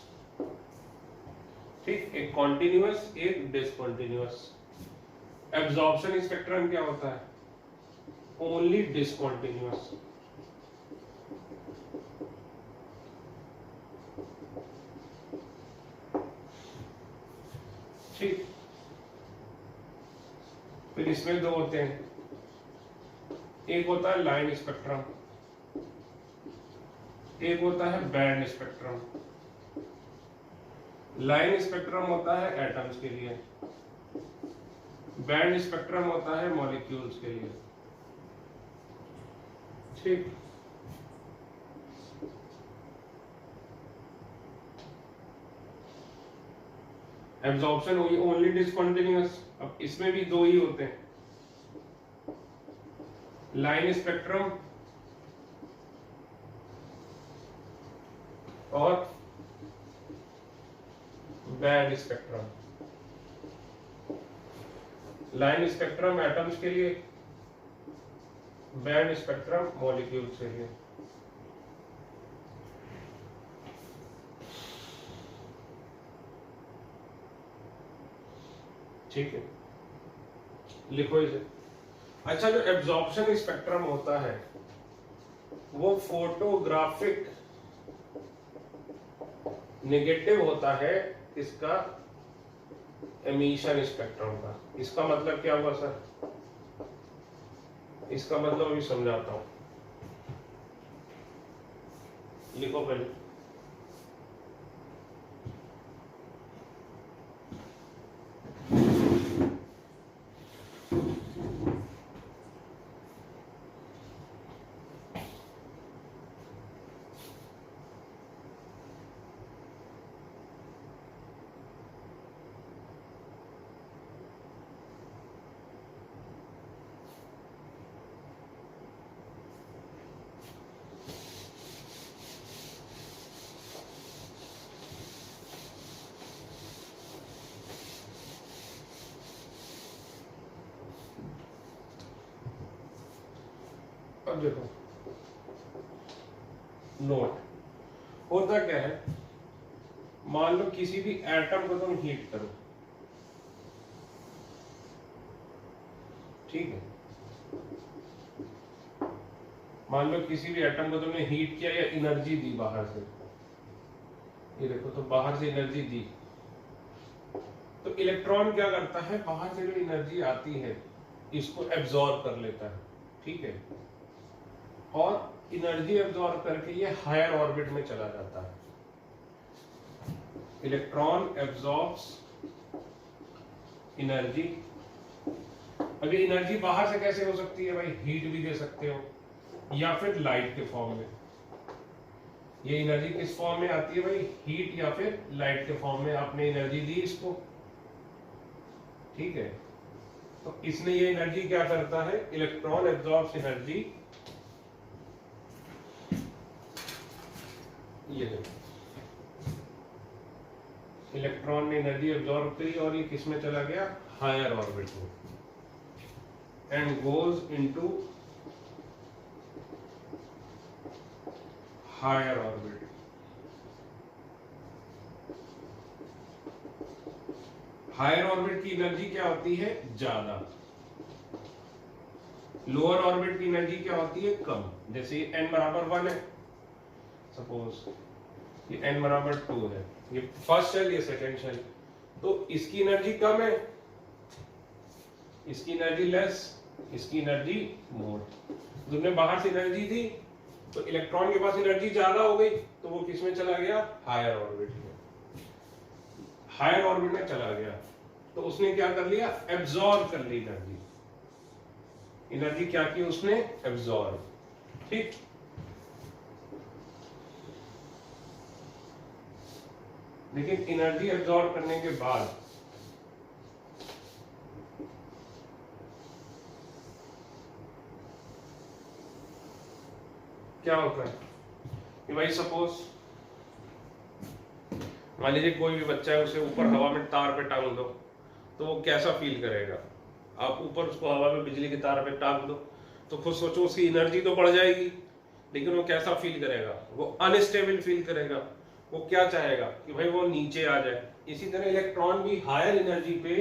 ठीक, एक कॉन्टिन्यूअस एक डिसकॉन्टिन्यूअस। एब्जॉर्प्शन स्पेक्ट्रम क्या होता है, ओनली डिसकॉन्टिन्यूअस। ठीक, फिर इसमें 2 होते हैं, एक होता है लाइन स्पेक्ट्रम, एक होता है बैंड स्पेक्ट्रम। लाइन स्पेक्ट्रम होता है एटम्स के लिए, बैंड स्पेक्ट्रम होता है मॉलिक्यूल्स के लिए। ठीक, एब्जॉर्प्शन हुई ओनली डिसकंटिन्यूअस। अब इसमें भी 2 ही होते हैं, लाइन स्पेक्ट्रम और band spectrum. Line spectrum atoms के लिए, बैंड स्पेक्ट्रम मॉलिक्यूल्स के लिए। ठीक है, लिखो इसे। अच्छा, जो एब्जॉर्प्शन स्पेक्ट्रम होता है वो फोटोग्राफिक नेगेटिव होता है इसका एमिशन स्पेक्ट्रम का। इसका मतलब क्या हुआ सर, इसका मतलब अभी समझाता हूं। लिखो पहले। अब देखो नोट होता क्या है, मान लो किसी भी एटम को तुम हीट करो, ठीक है, मान लो किसी भी एटम को तुमने हीट किया या एनर्जी दी बाहर से, ये देखो तो बाहर से एनर्जी दी, तो इलेक्ट्रॉन क्या करता है, बाहर से जो एनर्जी आती है इसको एब्जॉर्ब कर लेता है, ठीक है, और एनर्जी एब्जॉर्ब करके ये हायर ऑर्बिट में चला जाता है। Electron absorbs energy. अब ये एनर्जी बाहर से कैसे हो सकती है भाई, हीट भी दे सकते हो या फिर लाइट के फॉर्म में। ये एनर्जी किस फॉर्म में आती है भाई, हीट या फिर लाइट के फॉर्म में आपने एनर्जी दी इसको, ठीक है। तो इसने ये एनर्जी क्या करता है, इलेक्ट्रॉन एब्जॉर्ब्स एनर्जी, ये देखो इलेक्ट्रॉन ने एनर्जी एब्जॉर्ब करी और ये किस में चला गया, हायर ऑर्बिट में, and goes into higher orbit. Higher orbit की एनर्जी क्या होती है, ज्यादा। लोअर ऑर्बिट की एनर्जी क्या होती है, कम। जैसे ये n बराबर 1 है, सपोज ये n बराबर 2 है, ये फर्स्ट शेल ये सेकेंड शेल, तो इसकी एनर्जी कम है, इसकी एनर्जी लेस, इसकी एनर्जी मोर। तुमने बाहर से एनर्जी दी तो इलेक्ट्रॉन के पास एनर्जी ज्यादा हो गई, तो वो किस में चला गया, हायर ऑर्बिट में। हायर ऑर्बिट में चला गया तो उसने क्या कर लिया, एब्जॉर्ब कर ली एनर्जी। एनर्जी क्या की उसने, एब्जॉर्ब, ठीक। लेकिन एनर्जी एब्जॉर्ब करने के बाद क्या होता है कि भाई सपोज मान लीजिए कोई भी बच्चा है, उसे ऊपर हवा में तार पे टांग दो तो वो कैसा फील करेगा। आप ऊपर उसको हवा में बिजली के तार पे टांग दो तो खुद सोचो उसकी एनर्जी तो बढ़ जाएगी, लेकिन वो कैसा फील करेगा, वो अनस्टेबल फील करेगा, वो क्या चाहेगा कि भाई वो नीचे आ जाए। इसी तरह इलेक्ट्रॉन भी हायर एनर्जी पे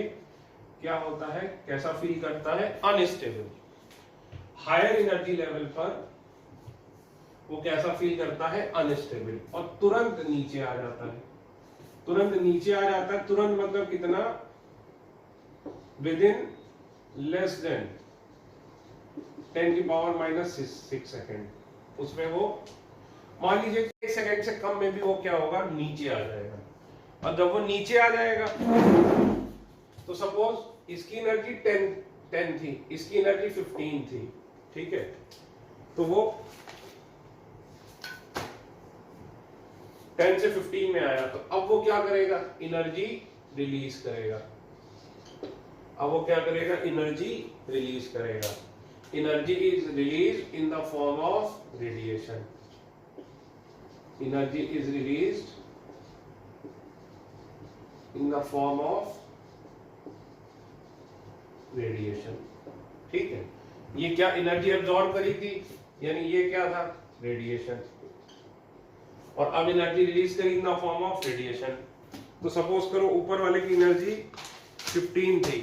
क्या होता है, कैसा फील करता है, अनस्टेबल। हायर एनर्जी लेवल पर वो कैसा फील करता है, अनस्टेबल, और तुरंत नीचे आ जाता है। तुरंत नीचे आ जाता है, तुरंत मतलब कितना, with in less than 10⁻⁻⁶ second. उसमें वो मान लीजिए 1 सेकेंड से कम में भी वो क्या होगा, नीचे आ जाएगा। और जब वो नीचे आ जाएगा तो सपोज इसकी एनर्जी 10 थी, इसकी एनर्जी 15 थी, ठीक है, तो वो 10 से 15 में आया, तो अब वो क्या करेगा, एनर्जी रिलीज करेगा। अब वो क्या करेगा, एनर्जी रिलीज करेगा। Energy is release in the form of radiation. Energy is released in the form of radiation, ठीक है। ये क्या एनर्जी एब्जॉर्ब करी थी, यानी ये क्या था, रेडिएशन, और अब एनर्जी रिलीज करी in the form of radiation. तो सपोज करो ऊपर वाले की एनर्जी 15 थी,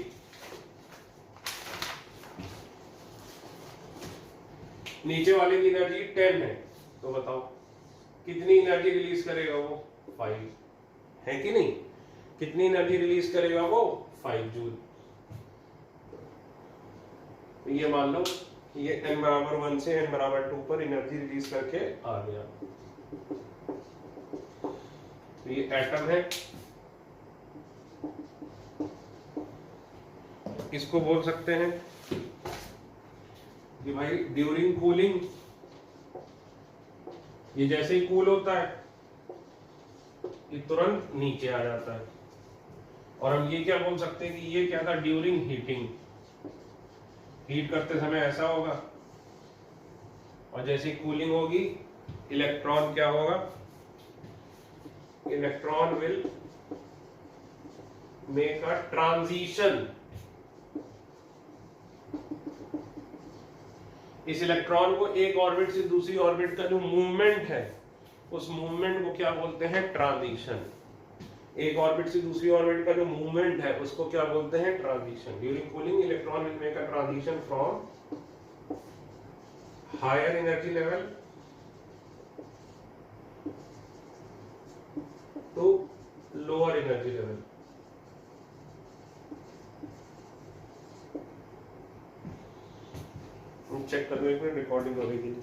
नीचे वाले की एनर्जी 10 है, तो बताओ कितनी एनर्जी रिलीज करेगा वो, 5 है कि नहीं। कितनी एनर्जी रिलीज करेगा वो, 5 जूल। तो ये मान लो ये n बराबर 1 से n बराबर 2 पर एनर्जी रिलीज करके आ गया। ये एटम है, इसको बोल सकते हैं कि भाई ड्यूरिंग कूलिंग, ये जैसे ही कूल होता है ये तुरंत नीचे आ जाता है। और हम ये क्या बोल सकते हैं कि ये क्या था, ड्यूरिंग हीटिंग, हीट करते समय ऐसा होगा, और जैसे कूलिंग होगी इलेक्ट्रॉन क्या होगा, electron will make a transition. इस इलेक्ट्रॉन को एक ऑर्बिट से दूसरी ऑर्बिट का जो मूवमेंट है, उस मूवमेंट को क्या बोलते हैं, ट्रांजिशन। एक ऑर्बिट से दूसरी ऑर्बिट का जो मूवमेंट है उसको क्या बोलते हैं, transition. During cooling electron will make a transition from higher energy level to lower energy level. Check कर लो एक मिनट, रिकॉर्डिंग हो गई।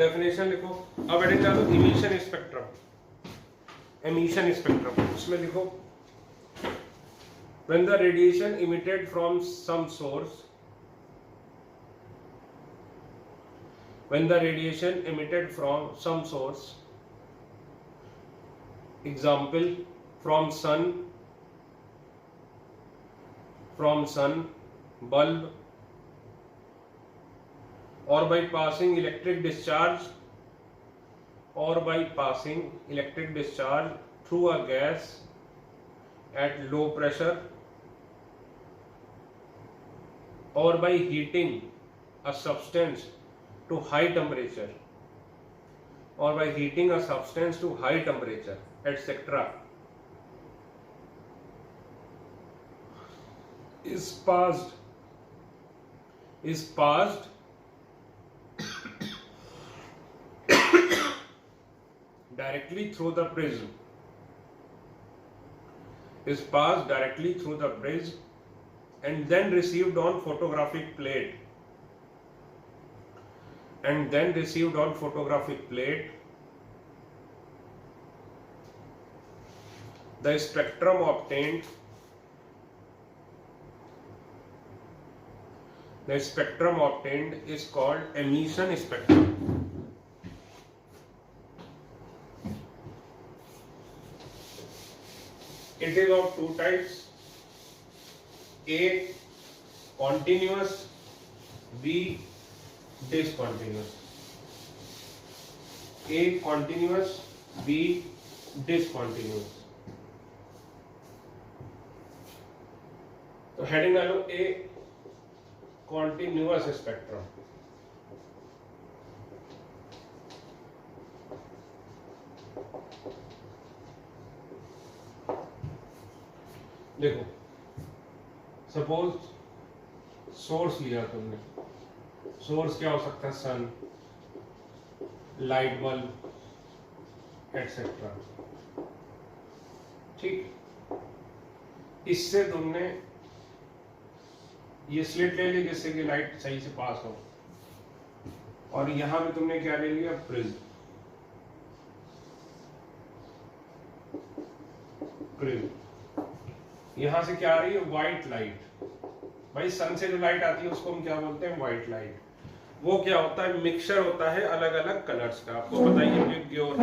डेफिनेशन लिखो। अब हेडिंग डालो इमिशन स्पेक्ट्रम। एमिशन स्पेक्ट्रम उसमें लिखो, when the radiation emitted from some source, when the radiation emitted from some source, example from sun, bulb, or by passing electric discharge through a gas at low pressure, or by heating a substance to high temperature, etc., is passed directly through the prism, and then received on photographic plate, the spectrum obtained is called emission spectrum. It is of two types, A continuous, B discontinuous. A continuous, B discontinuous. तो heading डालो A continuous spectrum। देखो suppose source लिया तुमने, source क्या हो सकता है, सन, light bulb, etcetera. ठीक, इससे तुमने ये स्लिट ले ली जिससे कि लाइट सही से पास हो, और यहां पे तुमने क्या ले लिया, प्रिज्म। यहां से क्या आ रही है, व्हाइट लाइट। भाई सन से जो लाइट आती है उसको हम क्या बोलते हैं, व्हाइट लाइट। वो क्या होता है, मिक्सचर होता है अलग अलग कलर्स का। आपको बताइए प्योर,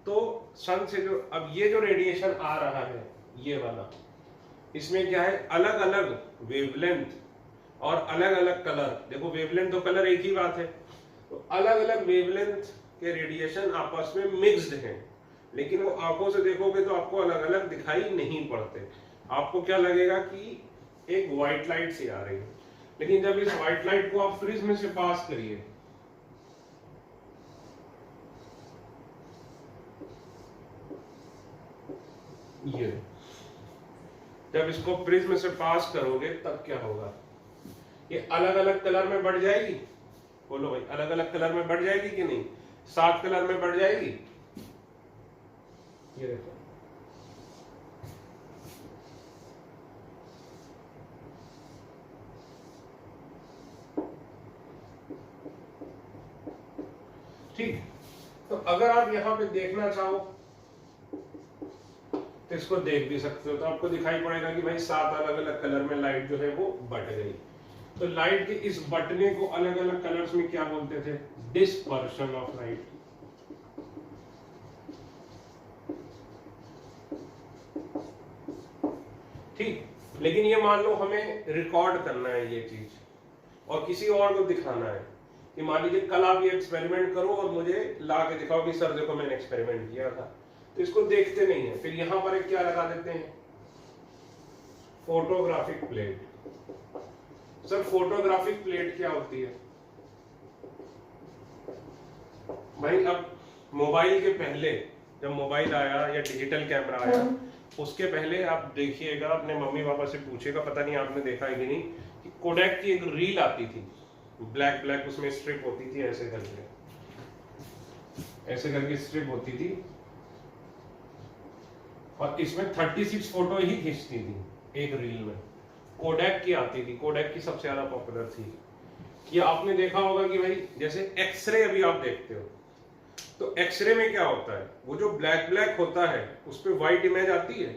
तो सन से जो अब ये जो रेडिएशन आ रहा है ये वाला, इसमें क्या है, अलग अलग वेवलेंथ और अलग अलग कलर। देखो वेवलेंथ तो कलर एक ही बात है, तो अलग अलग वेवलेंथ के रेडिएशन आपस में मिक्स्ड हैं, लेकिन वो आंखों से देखोगे तो आपको अलग अलग दिखाई नहीं पड़ते। आपको क्या लगेगा कि एक व्हाइट लाइट सी आ रही है, लेकिन जब इस व्हाइट लाइट को आप प्रिज्म से पास करिए, ये जब इसको प्रिज्म से पास करोगे तब क्या होगा, ये अलग अलग कलर में बढ़ जाएगी। बोलो भाई, अलग अलग कलर में बढ़ जाएगी कि नहीं? 7 कलर में बढ़ जाएगी। ये देखो, ठीक। तो अगर आप यहां पे देखना चाहो तो इसको देख भी सकते हो, तो आपको दिखाई पड़ेगा कि भाई 7 अलग अलग कलर में लाइट जो है वो बट गई। तो लाइट के इस बटने को अलग अलग कलर्स में क्या बोलते थे? Dispersion of light. ठीक, लेकिन ये मान लो हमें रिकॉर्ड करना है ये चीज और किसी और को दिखाना है कि मान लीजिए कल आप ये एक्सपेरिमेंट करो और मुझे ला के दिखाओ कि सर देखो मैंने एक्सपेरिमेंट किया था, तो इसको देखते नहीं है, फिर यहां पर एक क्या लगा देते हैं? Photographic plate. Sir photographic plate क्या होती है? भाई अब मोबाइल के पहले, जब मोबाइल आया या डिजिटल कैमरा आया, उसके पहले आप देखिएगा, अपने मम्मी पापा से पूछिएगा, पता नहीं आपने देखा है कि नहीं, कि कोडैक की एक रील आती थी, ब्लैक ब्लैक, उसमें स्ट्रिप होती थी ऐसे करके, ऐसे करके स्ट्रिप होती थी और इसमें 36 फोटो ही खींचती थी एक रील में। कोडैक की आती थी, कोडैक की सबसे ज्यादा पॉपुलर थी। ये आपने देखा होगा कि भाई जैसे एक्सरे अभी आप देखते हो, तो एक्सरे में क्या होता है, वो जो ब्लैक ब्लैक होता है उस पर व्हाइट इमेज आती है,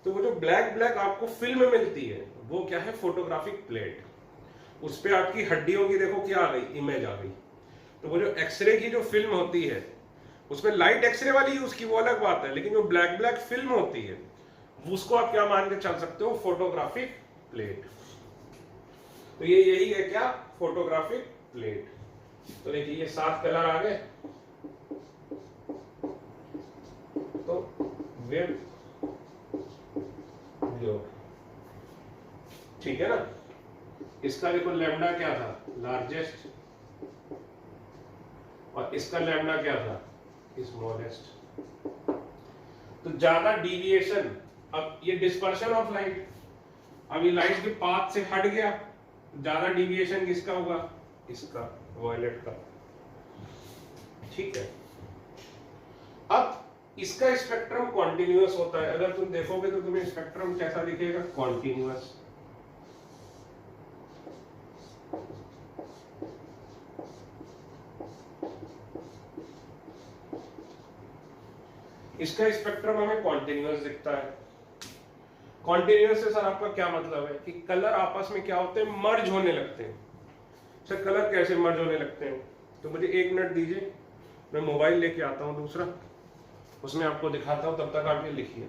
तो वो जो ब्लैक ब्लैक आपको फिल्म मिलती है वो क्या है? Photographic plate. उस पर आपकी हड्डियों की देखो क्या आ गई, इमेज आ गई। तो वो जो एक्सरे की जो फिल्म होती है उसमें लाइट एक्सरे वाली यूज की वो अलग बात है, लेकिन जो ब्लैक ब्लैक फिल्म होती है उसको आप क्या मान के चल सकते हो? Photographic plate. तो ये यही है क्या? Photographic plate. तो देखिए ये 7 कलर आ गए, तो वेव ब्लू, ठीक है ना? इसका देखो लैम्डा क्या था? लार्जेस्ट, और इसका लैम्डा क्या था? स्मॉलेस्ट। तो ज्यादा डिविएशन, अब ये डिस्पर्शन ऑफ लाइट, अब ये लाइट के पाथ से हट गया, ज्यादा डिविएशन किसका होगा? इसका, वायलेट का, ठीक है। अब इसका स्पेक्ट्रम कॉन्टिन्यूअस होता है, अगर तुम देखोगे तो तुम्हें स्पेक्ट्रम कैसा दिखेगा? कॉन्टिन्यूअस। इसका स्पेक्ट्रम हमें कॉन्टिन्यूअस दिखता है। कॉन्टिन्यूअस से सर आपका क्या मतलब है? कि कलर आपस में क्या होते हैं? मर्ज होने लगते हैं। सर कलर कैसे मर्ज होने लगते हैं? तो मुझे 1 मिनट दीजिए, मैं मोबाइल लेके आता हूं दूसरा, उसमें आपको दिखाता हूं, तब तक आप ये लिखिए।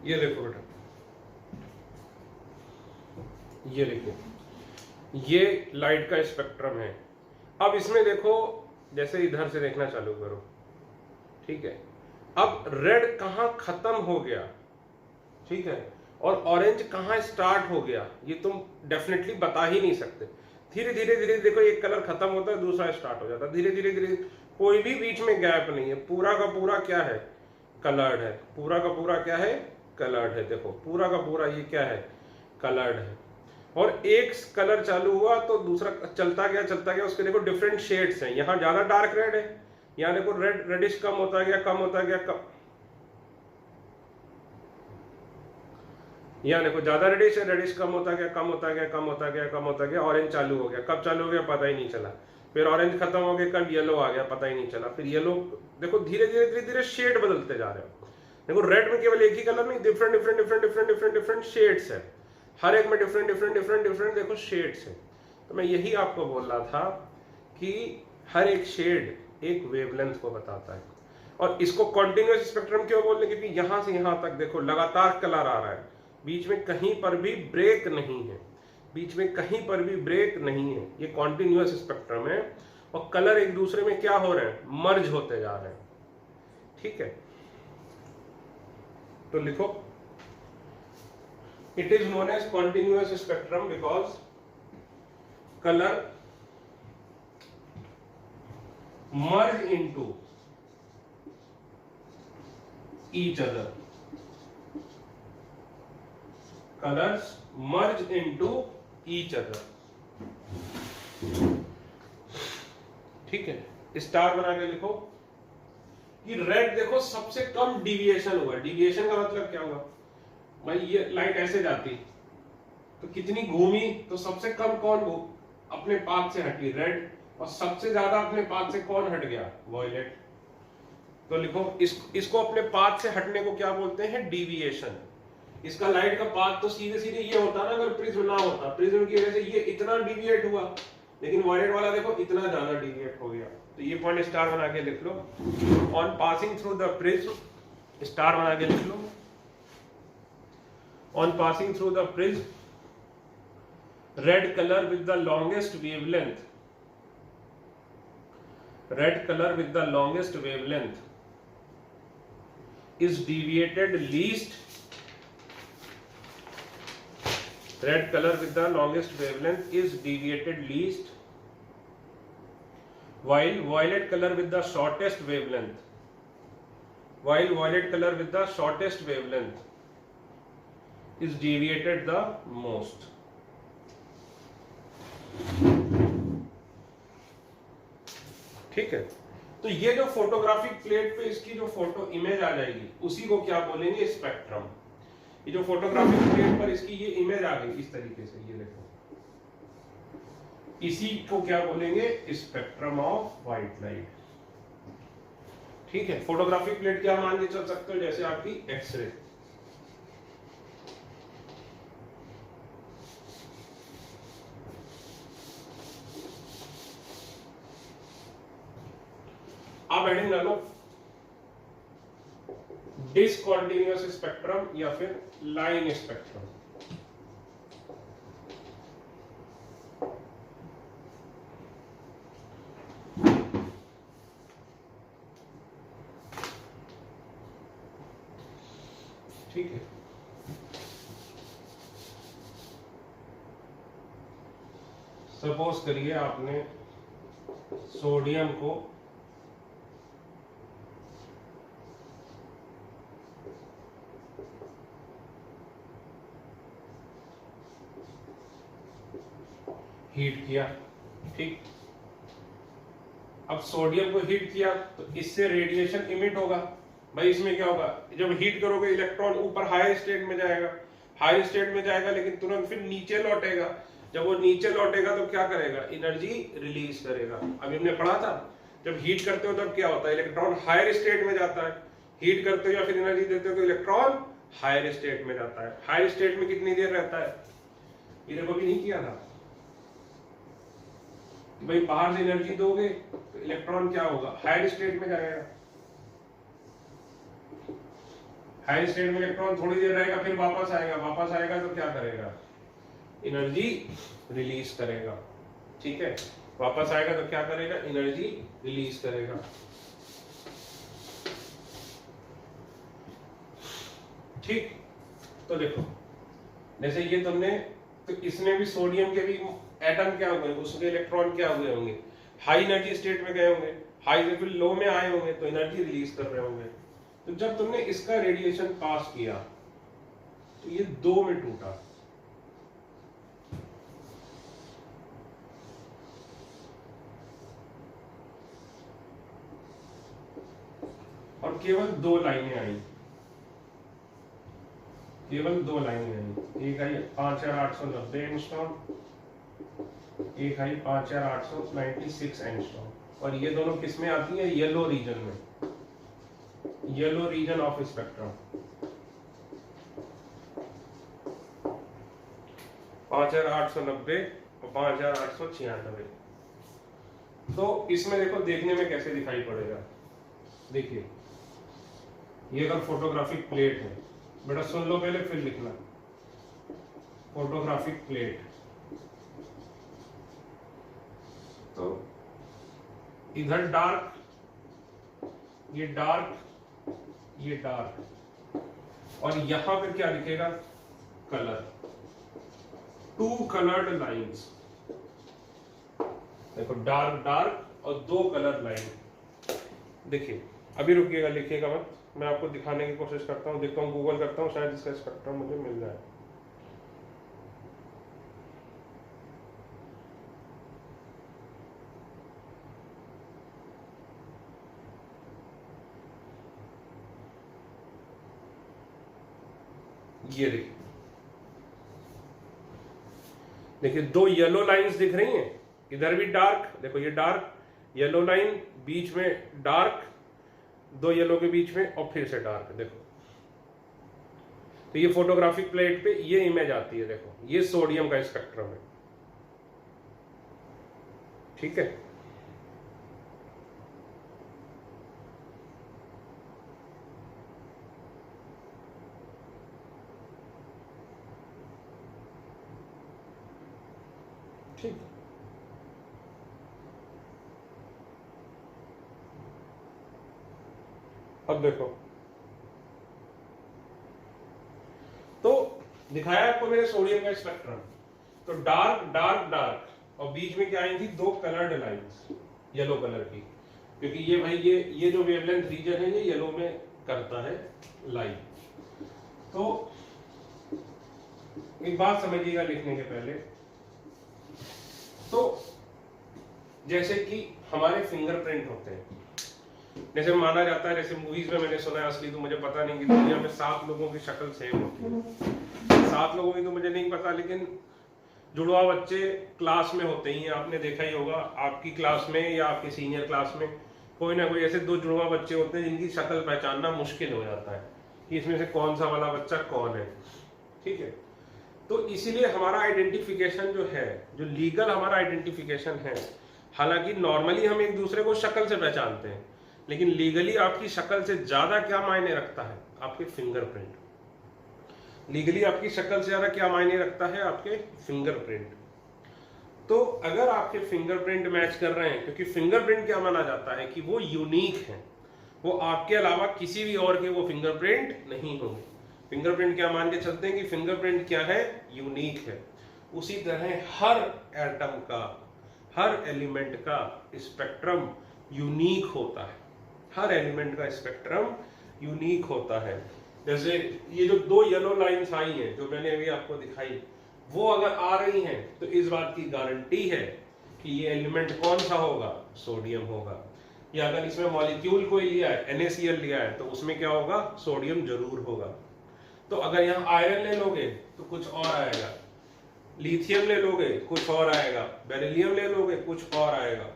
ये देखो बेटा, ये देखो, ये लाइट का स्पेक्ट्रम है। अब इसमें देखो, जैसे इधर से देखना चालू करो, ठीक है। अब रेड कहां खत्म हो गया, ठीक है, और ऑरेंज कहाँ स्टार्ट हो गया ये तुम डेफिनेटली बता ही नहीं सकते। धीरे धीरे धीरे देखो एक कलर खत्म होता है दूसरा स्टार्ट हो जाता है, धीरे धीरे धीरे, कोई भी बीच में गैप नहीं है, पूरा का पूरा क्या है, कलर्ड है, पूरा का पूरा क्या है, कलर्ड है। देखो पूरा का पूरा ये क्या है, कलर्ड है। और एक कलर चालू हुआ तो दूसरा चलता गया, उसके देखो डिफरेंट शेड्स हैं, यहाँ ज्यादा डार्क रेड है, यहाँ देखो रेडिश कम होता गया, कम होता गया, कम, यहाँ देखो ज्यादा रेडिश है, रेडिश कम होता गया, कम होता गया, कम होता गया, कम होता गया, ऑरेंज चालू हो गया, कब चालू हो गया पता ही नहीं चला, फिर ऑरेंज खत्म हो गया, कब येलो आ गया पता ही नहीं चला, फिर येलो, देखो धीरे धीरे धीरे धीरे शेड बदलते जा रहे हो। देखो रेड में केवल एक ही कलर नहीं, different different different different different different shades है, हर एक में डिफरेंट डिफरेंट डिफरेंट डिफरेंट देखो शेड्स है। तो मैं यही आपको बोल रहा था कि हर एक शेड एक वेवलेंथ को बताता है। और इसको कॉन्टिन्यूअस स्पेक्ट्रम क्यों बोल रहे हैं, क्योंकि यहां से यहां तक देखो लगातार कलर आ रहा है, बीच में कहीं पर भी ब्रेक नहीं है, बीच में कहीं पर भी ब्रेक नहीं है, ये कॉन्टिन्यूअस स्पेक्ट्रम है। और कलर एक दूसरे में क्या हो रहे हैं, मर्ज होते जा रहे हैं। ठीक है, तो लिखो it is known as continuous spectrum because colour merge into each other, colors merge into each other। ठीक है, स्टार बना के लिखो कि रेड देखो सबसे कम डिविएशन हुआ। डिविएशन का मतलब क्या हुआ भाई, ये लाइट ऐसे जाती तो कितनी घूमी, तो सबसे कम कौन अपने पाथ से हटी, रेड, और सबसे ज्यादा अपने पाथ से कौन हट गया, वॉयलेट। तो लिखो इसको अपने पाथ से हटने को क्या बोलते हैं, डिविएशन। इसका लाइट का पाथ तो सीधे सीधे ये होता ना, अगर प्रिज्म ना होता, प्रिज्म की वजह से ये इतना डिविएट हुआ, लेकिन वायलेट वाला देखो इतना ज्यादा डिविएट हो गया। तो ये पॉइंट स्टार बना के लिख लो। On passing through the prism, star बना के लिख लो, on passing through the prism red colour with the longest wavelength, red colour with the longest wavelength is deviated least, red color with the longest wavelength is deviated least, while violet color with the shortest wavelength, while violet color with the shortest wavelength is deviated the most। ठीक है, तो ये जो photographic plate पे इसकी जो photo image आ जाएगी उसी को क्या बोलेंगे, स्पेक्ट्रम। ये जो फोटोग्राफिक प्लेट पर इसकी ये इमेज आ गई इस तरीके से, ये देखो, इसी को क्या बोलेंगे, स्पेक्ट्रम ऑफ व्हाइट लाइट। ठीक है, फोटोग्राफिक प्लेट क्या मान के चल सकते हो, जैसे आपकी एक्सरे। आप हेडिंग डालो डिसकॉन्टिन्यूअस स्पेक्ट्रम या फिर लाइन स्पेक्ट्रम। ठीक है, सपोज करिए आपने सोडियम को हीट किया। ठीक, अब सोडियम को हीट किया तो इससे रेडिएशन इमिट होगा। भाई इसमें क्या होगा, जब हीट करोगे इलेक्ट्रॉन ऊपर हाई स्टेट में जाएगा, हाई स्टेट में जाएगा लेकिन तुरंत फिर नीचे लौटेगा। जब वो नीचे लौटेगा तो क्या करेगा, एनर्जी रिलीज करेगा। अभी हमने पढ़ा था जब हीट करते हो तब क्या होता है, इलेक्ट्रॉन हायर स्टेट में जाता है। हीट करते हो या फिर एनर्जी देते हो तो इलेक्ट्रॉन हायर स्टेट में जाता है। हायर स्टेट में कितनी देर रहता है, ये देखो भी नहीं किया था भाई, बाहर से एनर्जी दोगे तो इलेक्ट्रॉन क्या होगा, हायर स्टेट में जाएगा। हायर स्टेट में इलेक्ट्रॉन थोड़ी देर रहेगा फिर वापस आएगा, वापस आएगा तो क्या करेगा, एनर्जी रिलीज करेगा। ठीक है, वापस आएगा तो क्या करेगा, एनर्जी रिलीज करेगा। ठीक, तो देखो जैसे ये तुमने, तो इसमें भी सोडियम के भी एटम क्या हुए, उसके इलेक्ट्रॉन क्या हुए होंगे, हाई एनर्जी स्टेट में गए होंगे, हाई से फिर लो में आए होंगे तो एनर्जी रिलीज कर रहे होंगे। तो जब तुमने इसका रेडिएशन पास किया तो ये दो में टूटा, और केवल दो लाइनें आई, केवल दो लाइनें आई। एक आई 5890 एंगस्ट्रॉम, एक आई 5896 एंगस्ट्रॉम, और ये दोनों किस में आती है, येलो रीजन में, येलो रीजन ऑफ स्पेक्ट्रम। 5890 और 5896। तो इसमें देखो देखने में कैसे दिखाई पड़ेगा, देखिए ये अगर फोटोग्राफिक प्लेट है, बेटा सुन लो पहले फिर लिखना, फोटोग्राफिक प्लेट, तो इधर डार्क, ये डार्क, ये डार्क, और यहां पर क्या लिखेगा, कलर, टू कलर्ड लाइंस। देखो डार्क डार्क और दो कलर लाइन। देखिए अभी रुकिएगा, लिखिएगा मत, मैं आपको दिखाने की कोशिश करता हूँ, देखता हूँ गूगल करता हूँ, शायद इसका स्पेक्ट्रम मुझे मिल जाए। ये देखिए दो येलो लाइंस दिख रही हैं, इधर भी डार्क, देखो ये डार्क येलो लाइन, बीच में डार्क, दो येलो के बीच में, और फिर से डार्क। देखो तो ये फोटोग्राफिक प्लेट पे ये इमेज आती है, देखो ये सोडियम का स्पेक्ट्रम है, ठीक है। ठीक, अब देखो तो दिखाया आपको मैंने सोडियम का स्पेक्ट्रम, तो डार्क डार्क डार्क, और बीच में क्या आई थी, दो कलर्ड लाइंस येलो कलर की, क्योंकि ये भाई ये जो वेवलेंथ रीजन है ये येलो में करता है लाइट। तो एक बात समझिएगा लिखने के पहले, तो जैसे कि हमारे फिंगरप्रिंट होते हैं, जैसे माना जाता है, जैसे मूवीज में मैंने सुना है, असली तो मुझे पता नहीं कि दुनिया में 7 लोगों की शक्ल सेम होती है। 7 लोगों की तो मुझे नहीं पता, लेकिन जुड़वा बच्चे क्लास में होते ही हैं, आपने देखा ही होगा आपकी क्लास में या आपके सीनियर क्लास में कोई ना कोई ऐसे दो जुड़वा बच्चे होते हैं जिनकी शक्ल पहचानना मुश्किल हो जाता है कि इसमें से कौन सा वाला बच्चा कौन है, ठीक है। तो इसीलिए हमारा आइडेंटिफिकेशन जो है, जो लीगल हमारा आइडेंटिफिकेशन है, हालांकि नॉर्मली हम एक दूसरे को शक्ल से पहचानते हैं, लेकिन लीगली आपकी शक्ल से ज्यादा क्या मायने रखता है, आपके फिंगरप्रिंट। लीगली आपकी शक्ल से ज्यादा क्या मायने रखता है, आपके फिंगरप्रिंट। तो अगर आपके फिंगरप्रिंट मैच कर रहे हैं, क्योंकि फिंगरप्रिंट क्या माना जाता है कि वो यूनिक है, वो आपके अलावा किसी भी और के वो फिंगरप्रिंट नहीं होंगे। फिंगरप्रिंट क्या मान के चलते हैं कि फिंगरप्रिंट क्या है, यूनिक है। उसी तरह हर एटम का, हर एलिमेंट का स्पेक्ट्रम यूनिक होता है, हर एलिमेंट का स्पेक्ट्रम यूनिक होता है। जैसे ये जो दो येलो लाइंस आई हैं जो मैंने अभी आपको दिखाई, वो अगर आ रही हैं तो इस बात की गारंटी है कि ये एलिमेंट कौन सा होगा, सोडियम होगा। या अगर इसमें मॉलिक्यूल कोई लिया है, NaCl लिया है, तो उसमें क्या होगा, सोडियम जरूर होगा। तो अगर यहाँ आयरन ले लोगे तो कुछ और आएगा, लिथियम ले लोगे कुछ और आएगा, बेरिलियम ले लोगे कुछ और आएगा,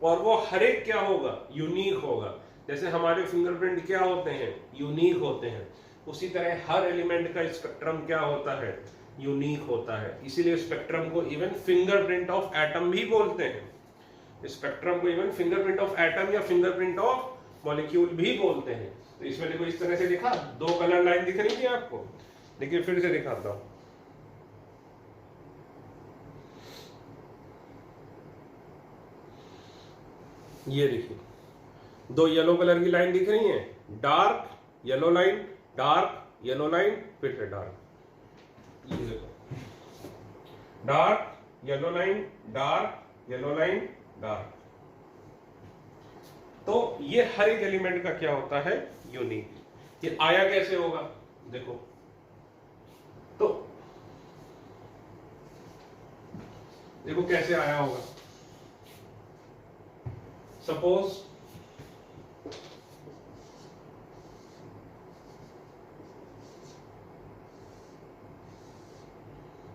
और वो हर एक क्या होगा, यूनिक होगा। जैसे हमारे फिंगरप्रिंट क्या होते हैं, यूनिक होते हैं, उसी तरह हर एलिमेंट का स्पेक्ट्रम क्या होता है, यूनिक होता है। इसीलिए स्पेक्ट्रम को इवन फिंगरप्रिंट ऑफ एटम भी बोलते हैं। स्पेक्ट्रम को इवन फिंगरप्रिंट ऑफ एटम या फिंगरप्रिंट ऑफ मॉलिक्यूल भी बोलते हैं। तो इसमें देखो इस तरह से लिखा, दो कलर लाइन दिख रही थी आपको, देखिए फिर से दिखाता हूं। ये देखिए दो येलो कलर की लाइन दिख रही है, dark yellow line, dark yellow line, फिर से डार्क। ये देखो dark yellow line, dark yellow line, dark. तो ये हर एक एलिमेंट का क्या होता है, यूनिक। ये आया कैसे होगा, देखो, तो देखो कैसे आया होगा। सपोज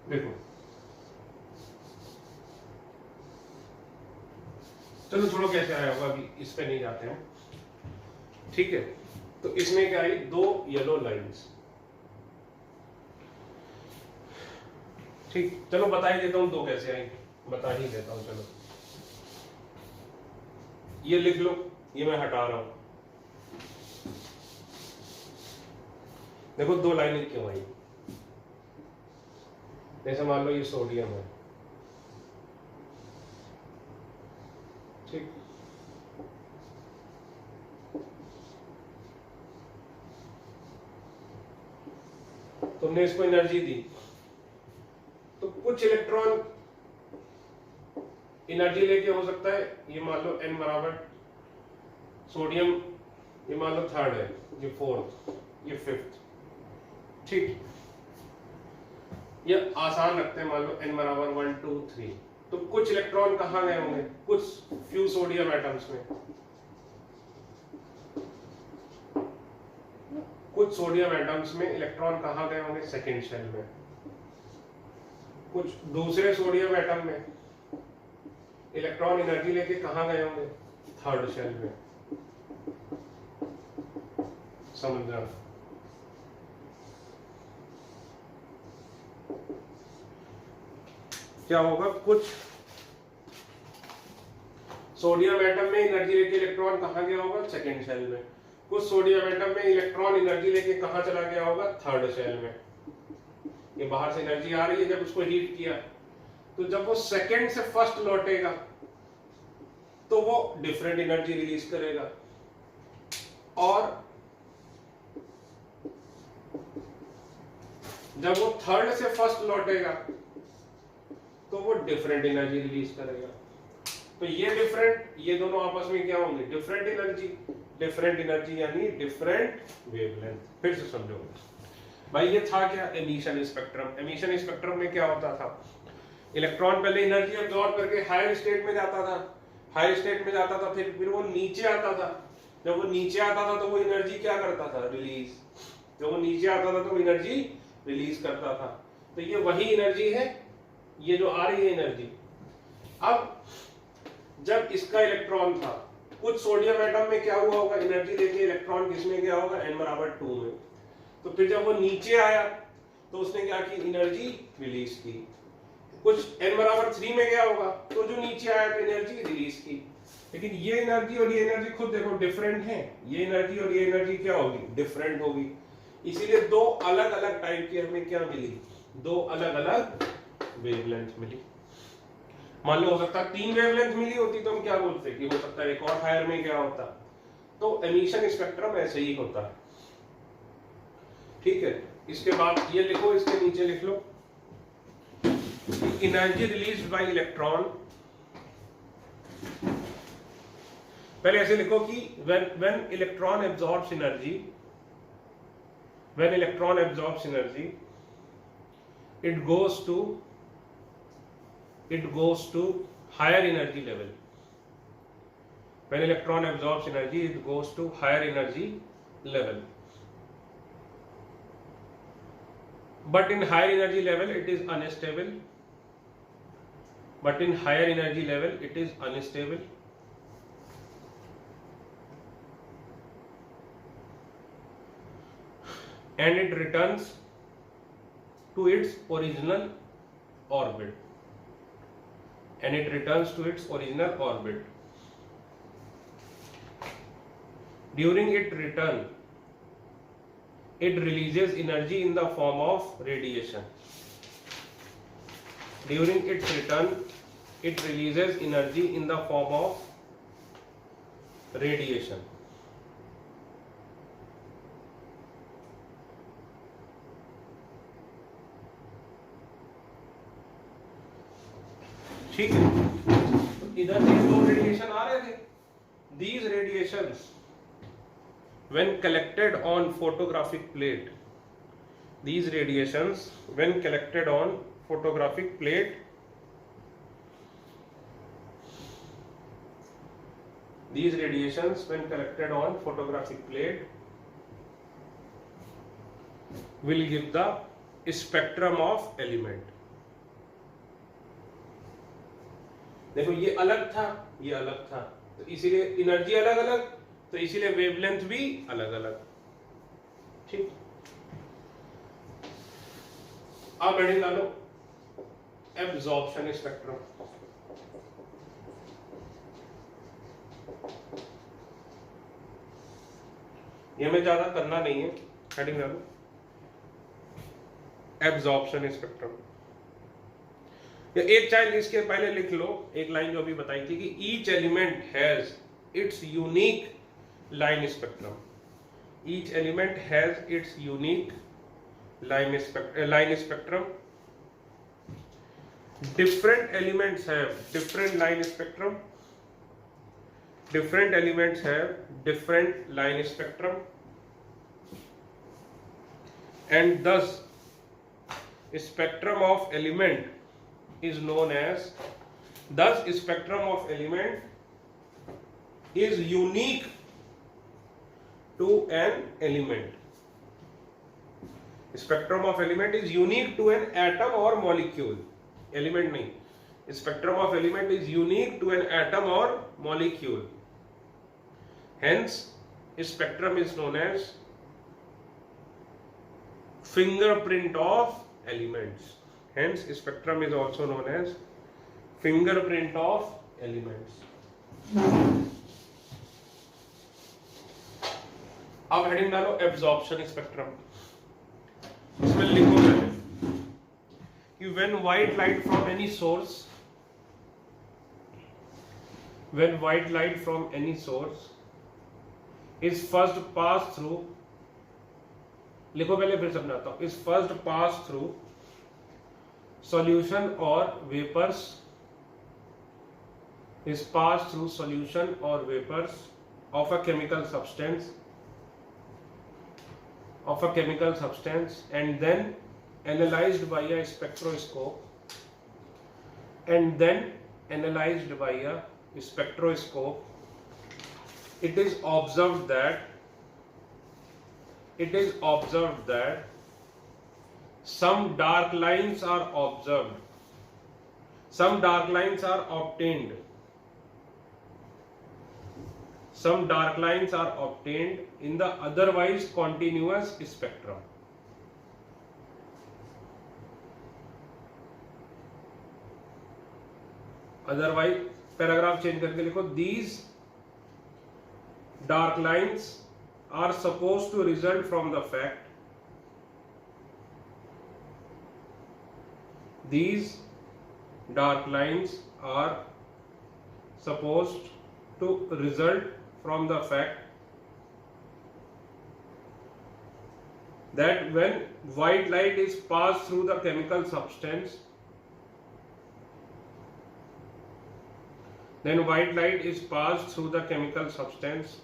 देखो, चलो छोड़ो कैसे आया होगा, अभी इस पे नहीं जाते हैं, ठीक है। तो इसमें क्या आई, दो येलो लाइंस, ठीक। चलो बता ही देता हूं दो कैसे आई, बता ही देता हूं। चलो ये लिख लो, ये मैं हटा रहा हूं। देखो दो लाइनें क्यों आई, जैसे मान लो ये सोडियम है, ठीक। तुमने इसको एनर्जी दी, तो कुछ इलेक्ट्रॉन एनर्जी लेके हो सकता है, ये मान लो n बराबर सोडियम, ये मान लो थर्ड है, ये फोर्थ, ये फिफ्थ, ठीक। ये आसान रखते हैं, मान लो n बराबर 1 2 3। तो कुछ इलेक्ट्रॉन कहां गए होंगे, कुछ फ्यू सोडियम एटम्स में, कुछ सोडियम एटम्स में इलेक्ट्रॉन कहां गए होंगे, सेकेंड शेल में। कुछ दूसरे सोडियम एटम में इलेक्ट्रॉन एनर्जी लेके कहां गए होंगे, थर्ड शेल में। समझना, क्या होगा, कुछ सोडियम एटम में एनर्जी लेके इलेक्ट्रॉन कहां गया होगा, सेकेंड शेल में। कुछ सोडियम एटम में इलेक्ट्रॉन एनर्जी लेके कहां चला गया होगा, थर्ड शेल में। ये बाहर से एनर्जी आ रही है, जब उसको हीट किया, तो जब वो सेकेंड से फर्स्ट लौटेगा तो वो डिफरेंट एनर्जी रिलीज करेगा, और जब वो थर्ड से फर्स्ट लौटेगा तो वो डिफरेंट एनर्जी रिलीज करेगा। तो ये डिफरेंट, ये दोनों आपस में क्या होंगे, डिफरेंट एनर्जी। डिफरेंट एनर्जी यानी डिफरेंट वेवलेंथ। फिर से समझो भाई, ये था क्या, एमिशन स्पेक्ट्रम। एमिशन स्पेक्ट्रम में क्या होता था, इलेक्ट्रॉन पहले एनर्जी अब्सॉर्ब करके हायर स्टेट में जाता था, हायर स्टेट में जाता था, फिर वो नीचे आता था। जब वो नीचे आता था तो वो एनर्जी क्या करता था, रिलीज। जब वो नीचे आता था तो वो एनर्जी रिलीज करता था। तो ये वही एनर्जी है, ये जो आ रही है एनर्जी। अब जब इसका इलेक्ट्रॉन था, कुछ सोडियम एटम में क्या हुआ होगा, एनर्जी लेके इलेक्ट्रॉन किसमें गया होगा, n बराबर 2 में। तो फिर जब वो नीचे आया तो उसने क्या की, एनर्जी रिलीज की। कुछ n बराबर 3 में गया होगा, तो जो नीचे आया तो एनर्जी रिलीज की। लेकिन ये एनर्जी और ये एनर्जी खुद देखो डिफरेंट है, ये एनर्जी और ये एनर्जी क्या होगी, डिफरेंट होगी। इसीलिए दो अलग अलग टाइप की हमें क्या मिली, दो अलग अलग वेवलेंथ मिली। मान लो हो सकता है 3 वेवलेंथ मिली होती तो हम क्या बोलते कि हो सकता है एक और हायर में क्या होता। तो एमिशन स्पेक्ट्रम ऐसे ही होता है, ठीक है। इसके बाद ये लिखो, इसके नीचे लिख लो, एनर्जी रिलीज्ड बाय इलेक्ट्रॉन। पहले ऐसे लिखो कि when electron absorbs energy, when electron absorbs energy, it goes to higher energy level. When electron absorbs energy, it goes to higher energy level. But in higher energy level, it is unstable. But in higher energy level, it is unstable. And it returns to its original orbit. And it returns to its original orbit. During its return, it releases energy in the form of radiation. During its return, it releases energy in the form of radiation. ठीक है, तो इधर से दो radiation आ रहे थे. These radiations when collected on photographic plate, these radiations when collected on photographic plate, these radiations when collected on photographic plate will give the spectrum of element. देखो ये अलग था, ये अलग था, तो इसीलिए एनर्जी अलग अलग, तो इसीलिए वेवलेंथ भी अलग अलग. ठीक, अब हेडिंग डालो एब्जॉर्प्शन स्पेक्ट्रम. ये हमें ज्यादा करना नहीं है, हेडिंग डालो एब्जॉर्प्शन स्पेक्ट्रम. या एक चाइल्ड इसके पहले लिख लो एक लाइन जो अभी बताई थी कि each element has its unique line spectrum. Each element has its unique line spectrum. different elements have different line spectrum. Different elements have different line spectrum, and thus spectrum of element is known as, thus spectrum of element is unique to an element. Spectrum of element is unique to an atom or molecule. Element नहीं, spectrum of element is unique to an atom or molecule. Hence spectrum is known as fingerprint of elements. Hence spectrum is also known as fingerprint of elements. अब heading डालो absorption spectrum. इसमें लिखो कि when white light from any source, when white light from any source is first passed through, लिखो पहले फिर समझाता हूं, is first passed through solution or vapors, is passed through solution or vapors of a chemical substance, and then analyzed by a spectroscope, it is observed that some dark lines are observed, some dark lines are obtained, some dark lines are obtained in the otherwise continuous spectrum. Otherwise, paragraph change करके लिखो, these dark lines are supposed to result from the fact, these dark lines are supposed to result from the fact that when white light is passed through the chemical substance, then white light is passed through the chemical substance,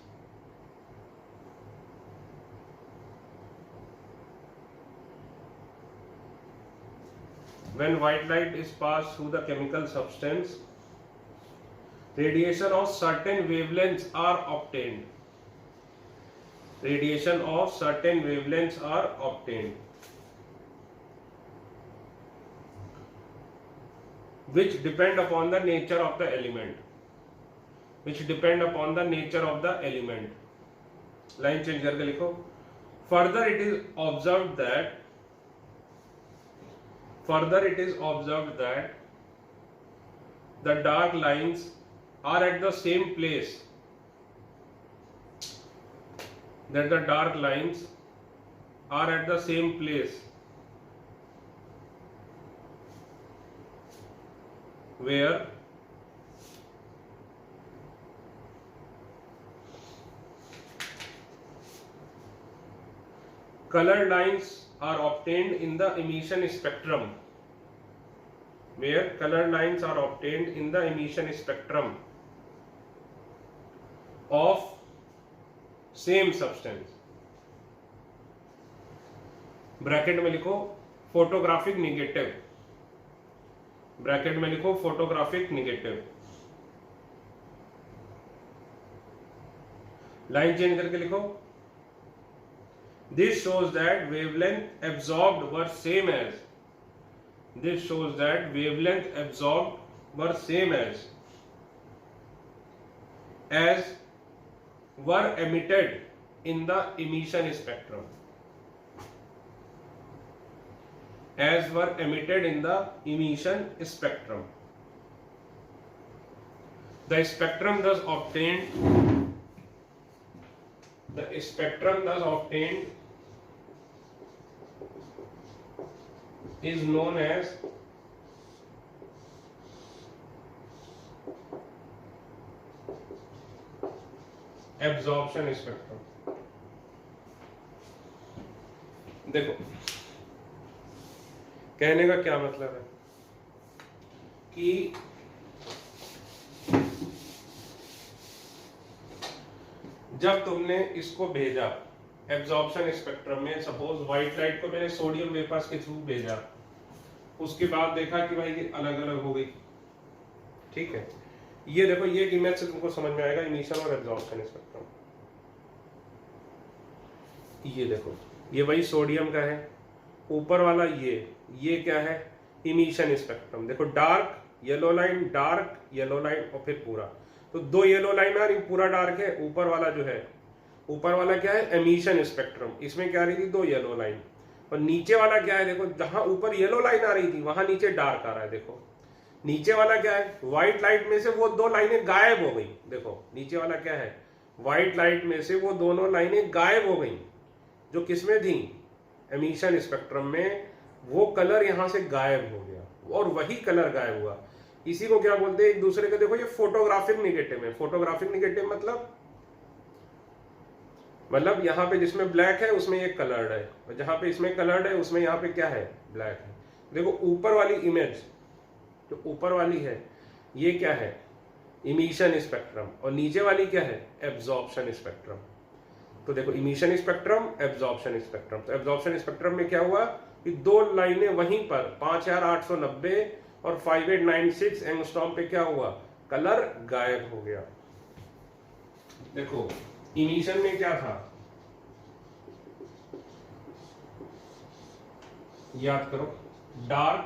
when white light is passed through the chemical substance, radiation of certain wavelengths are obtained. Radiation of certain wavelengths are obtained, which depend upon the nature of the element. Which depend upon the nature of the element. Line change करके लिखो. Further, it is observed that the dark lines are at the same place. That the dark lines are at the same place where colored lines are obtained in the emission spectrum. where color lines are obtained in the emission spectrum of same substance. Bracket में लिखो photographic negative, bracket में लिखो photographic negative, line change करके लिखो this shows that wavelength absorbed were same as, this shows that wavelength absorbed were same as were emitted in the emission spectrum, as were emitted in the emission spectrum. The spectrum thus obtained, the spectrum thus obtained is known as absorption spectrum. देखो कहने का क्या मतलब है कि जब तुमने इसको भेजा एब्जॉर्प्शन स्पेक्ट्रम में, सपोज व्हाइट लाइट को मैंने सोडियम वेपर्स के थ्रू भेजा, उसके बाद देखा कि भाई ये अलग अलग हो गई, ठीक है। ये देखो ये इमेज से तुमको समझ में आएगा इमिशन और एब्जॉर्प्शन स्पेक्ट्रम। ये देखो ये वही सोडियम का है, ऊपर वाला ये क्या है इमिशन स्पेक्ट्रम। देखो dark yellow line, dark yellow line और फिर पूरा, तो दो येलो लाइन आ रही, पूरा डार्क है, ऊपर वाला जो है ऊपर वाला क्या है एमिशन स्पेक्ट्रम, इसमें क्या आ रही थी दो येलो लाइन, और नीचे वाला क्या है देखो जहां ऊपर येलो लाइन आ रही थी वहां नीचे डार्क आ रहा है। देखो नीचे वाला क्या है व्हाइट लाइट में से वो दो लाइनें गायब हो गई। देखो नीचे वाला क्या है व्हाइट लाइट में से वो दोनों लाइनें गायब हो गई जो किसमें थी एमिशन स्पेक्ट्रम में, वो कलर यहां से गायब हो गया और वही कलर गायब हुआ। इसी को क्या बोलते हैं एक दूसरे के, देखो ये फोटोग्राफिक निगेटिव है। फोटोग्राफिक निगेटिव मतलब यहाँ पे जिसमें ब्लैक है उसमें ये कलर्ड है, और जहां पे इसमें कलर्ड है उसमें यहाँ पे क्या है ब्लैक है। देखो ऊपर वाली इमेज जो ऊपर वाली है ये क्या है इमिशन स्पेक्ट्रम, और नीचे वाली क्या है एब्जॉर्प्शन स्पेक्ट्रम। तो देखो इमिशन स्पेक्ट्रम एब्जॉर्प्शन स्पेक्ट्रम, तो एब्जॉर्प्शन स्पेक्ट्रम में क्या हुआ कि दो लाइनें वहीं पर 5890 और 5896 एंगस्ट्रॉम पे क्या हुआ कलर गायब हो गया। देखो इमिशन में क्या था याद करो डार्क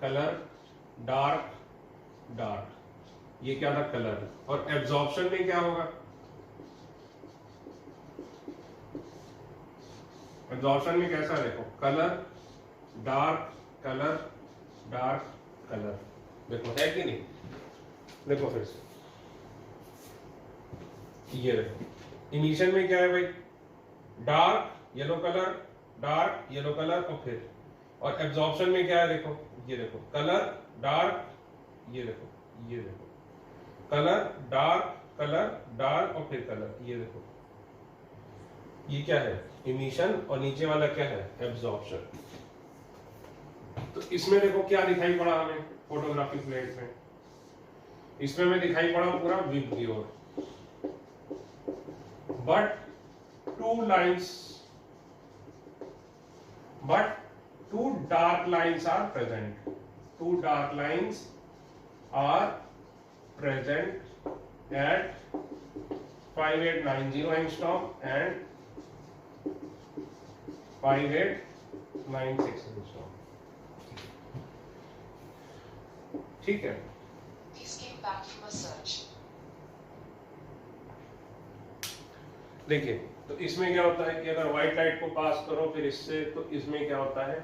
कलर डार्क डार्क, ये क्या था कलर, और एब्जॉर्प्शन में क्या होगा एब्जॉर्प्शन में कैसा देखो colour dark colour dark colour. देखो है कि नहीं, देखो फिर से ये देखो इमिशन में क्या है भाई डार्क येलो कलर और फिर, और एब्जॉर्प्शन में क्या है देखो ये देखो कलर डार्क, ये देखो कलर डार्क और फिर कलर, ये देखो ये क्या है इमिशन और नीचे वाला क्या है एब्जॉर्प्शन। तो इसमें देखो क्या दिखाई पड़ा हमें फोटोग्राफिक प्लेट में, इसमें हमें दिखाई पड़ा पूरा VIBGYOR, but two dark lines are present. Two dark lines are present at 5890 angstrom and 5896 angstrom. ठीक है। These came back from a search. देखिए तो इसमें क्या होता है कि अगर व्हाइट लाइट को पास करो फिर इससे, तो इसमें क्या होता है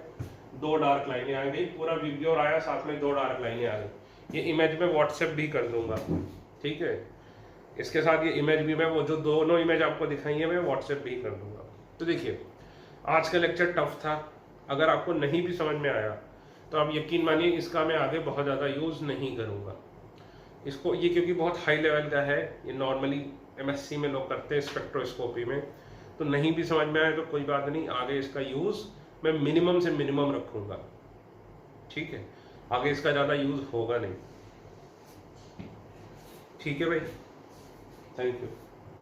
दो डार्क लाइनें आ गई, पूरा विबग्योर आया साथ में दो डार्क लाइनें आ गई। ये इमेज में व्हाट्सएप भी कर दूंगा, ठीक है, इसके साथ ये इमेज भी मैं वो जो दोनों इमेज आपको दिखाई है मैं व्हाट्सएप भी कर दूंगा। तो देखिए आज का लेक्चर टफ था, अगर आपको नहीं भी समझ में आया तो आप यकीन मानिए इसका मैं आगे बहुत ज़्यादा यूज़ नहीं करूँगा इसको, ये क्योंकि बहुत हाई लेवल का है, ये नॉर्मली MSc में लोग करते हैं स्पेक्ट्रोस्कोपी में, तो नहीं भी समझ में आए तो कोई बात नहीं, आगे इसका यूज़ मैं मिनिमम से मिनिमम रखूँगा, ठीक है। आगे इसका ज़्यादा यूज़ होगा नहीं। ठीक है भाई, थैंक यू।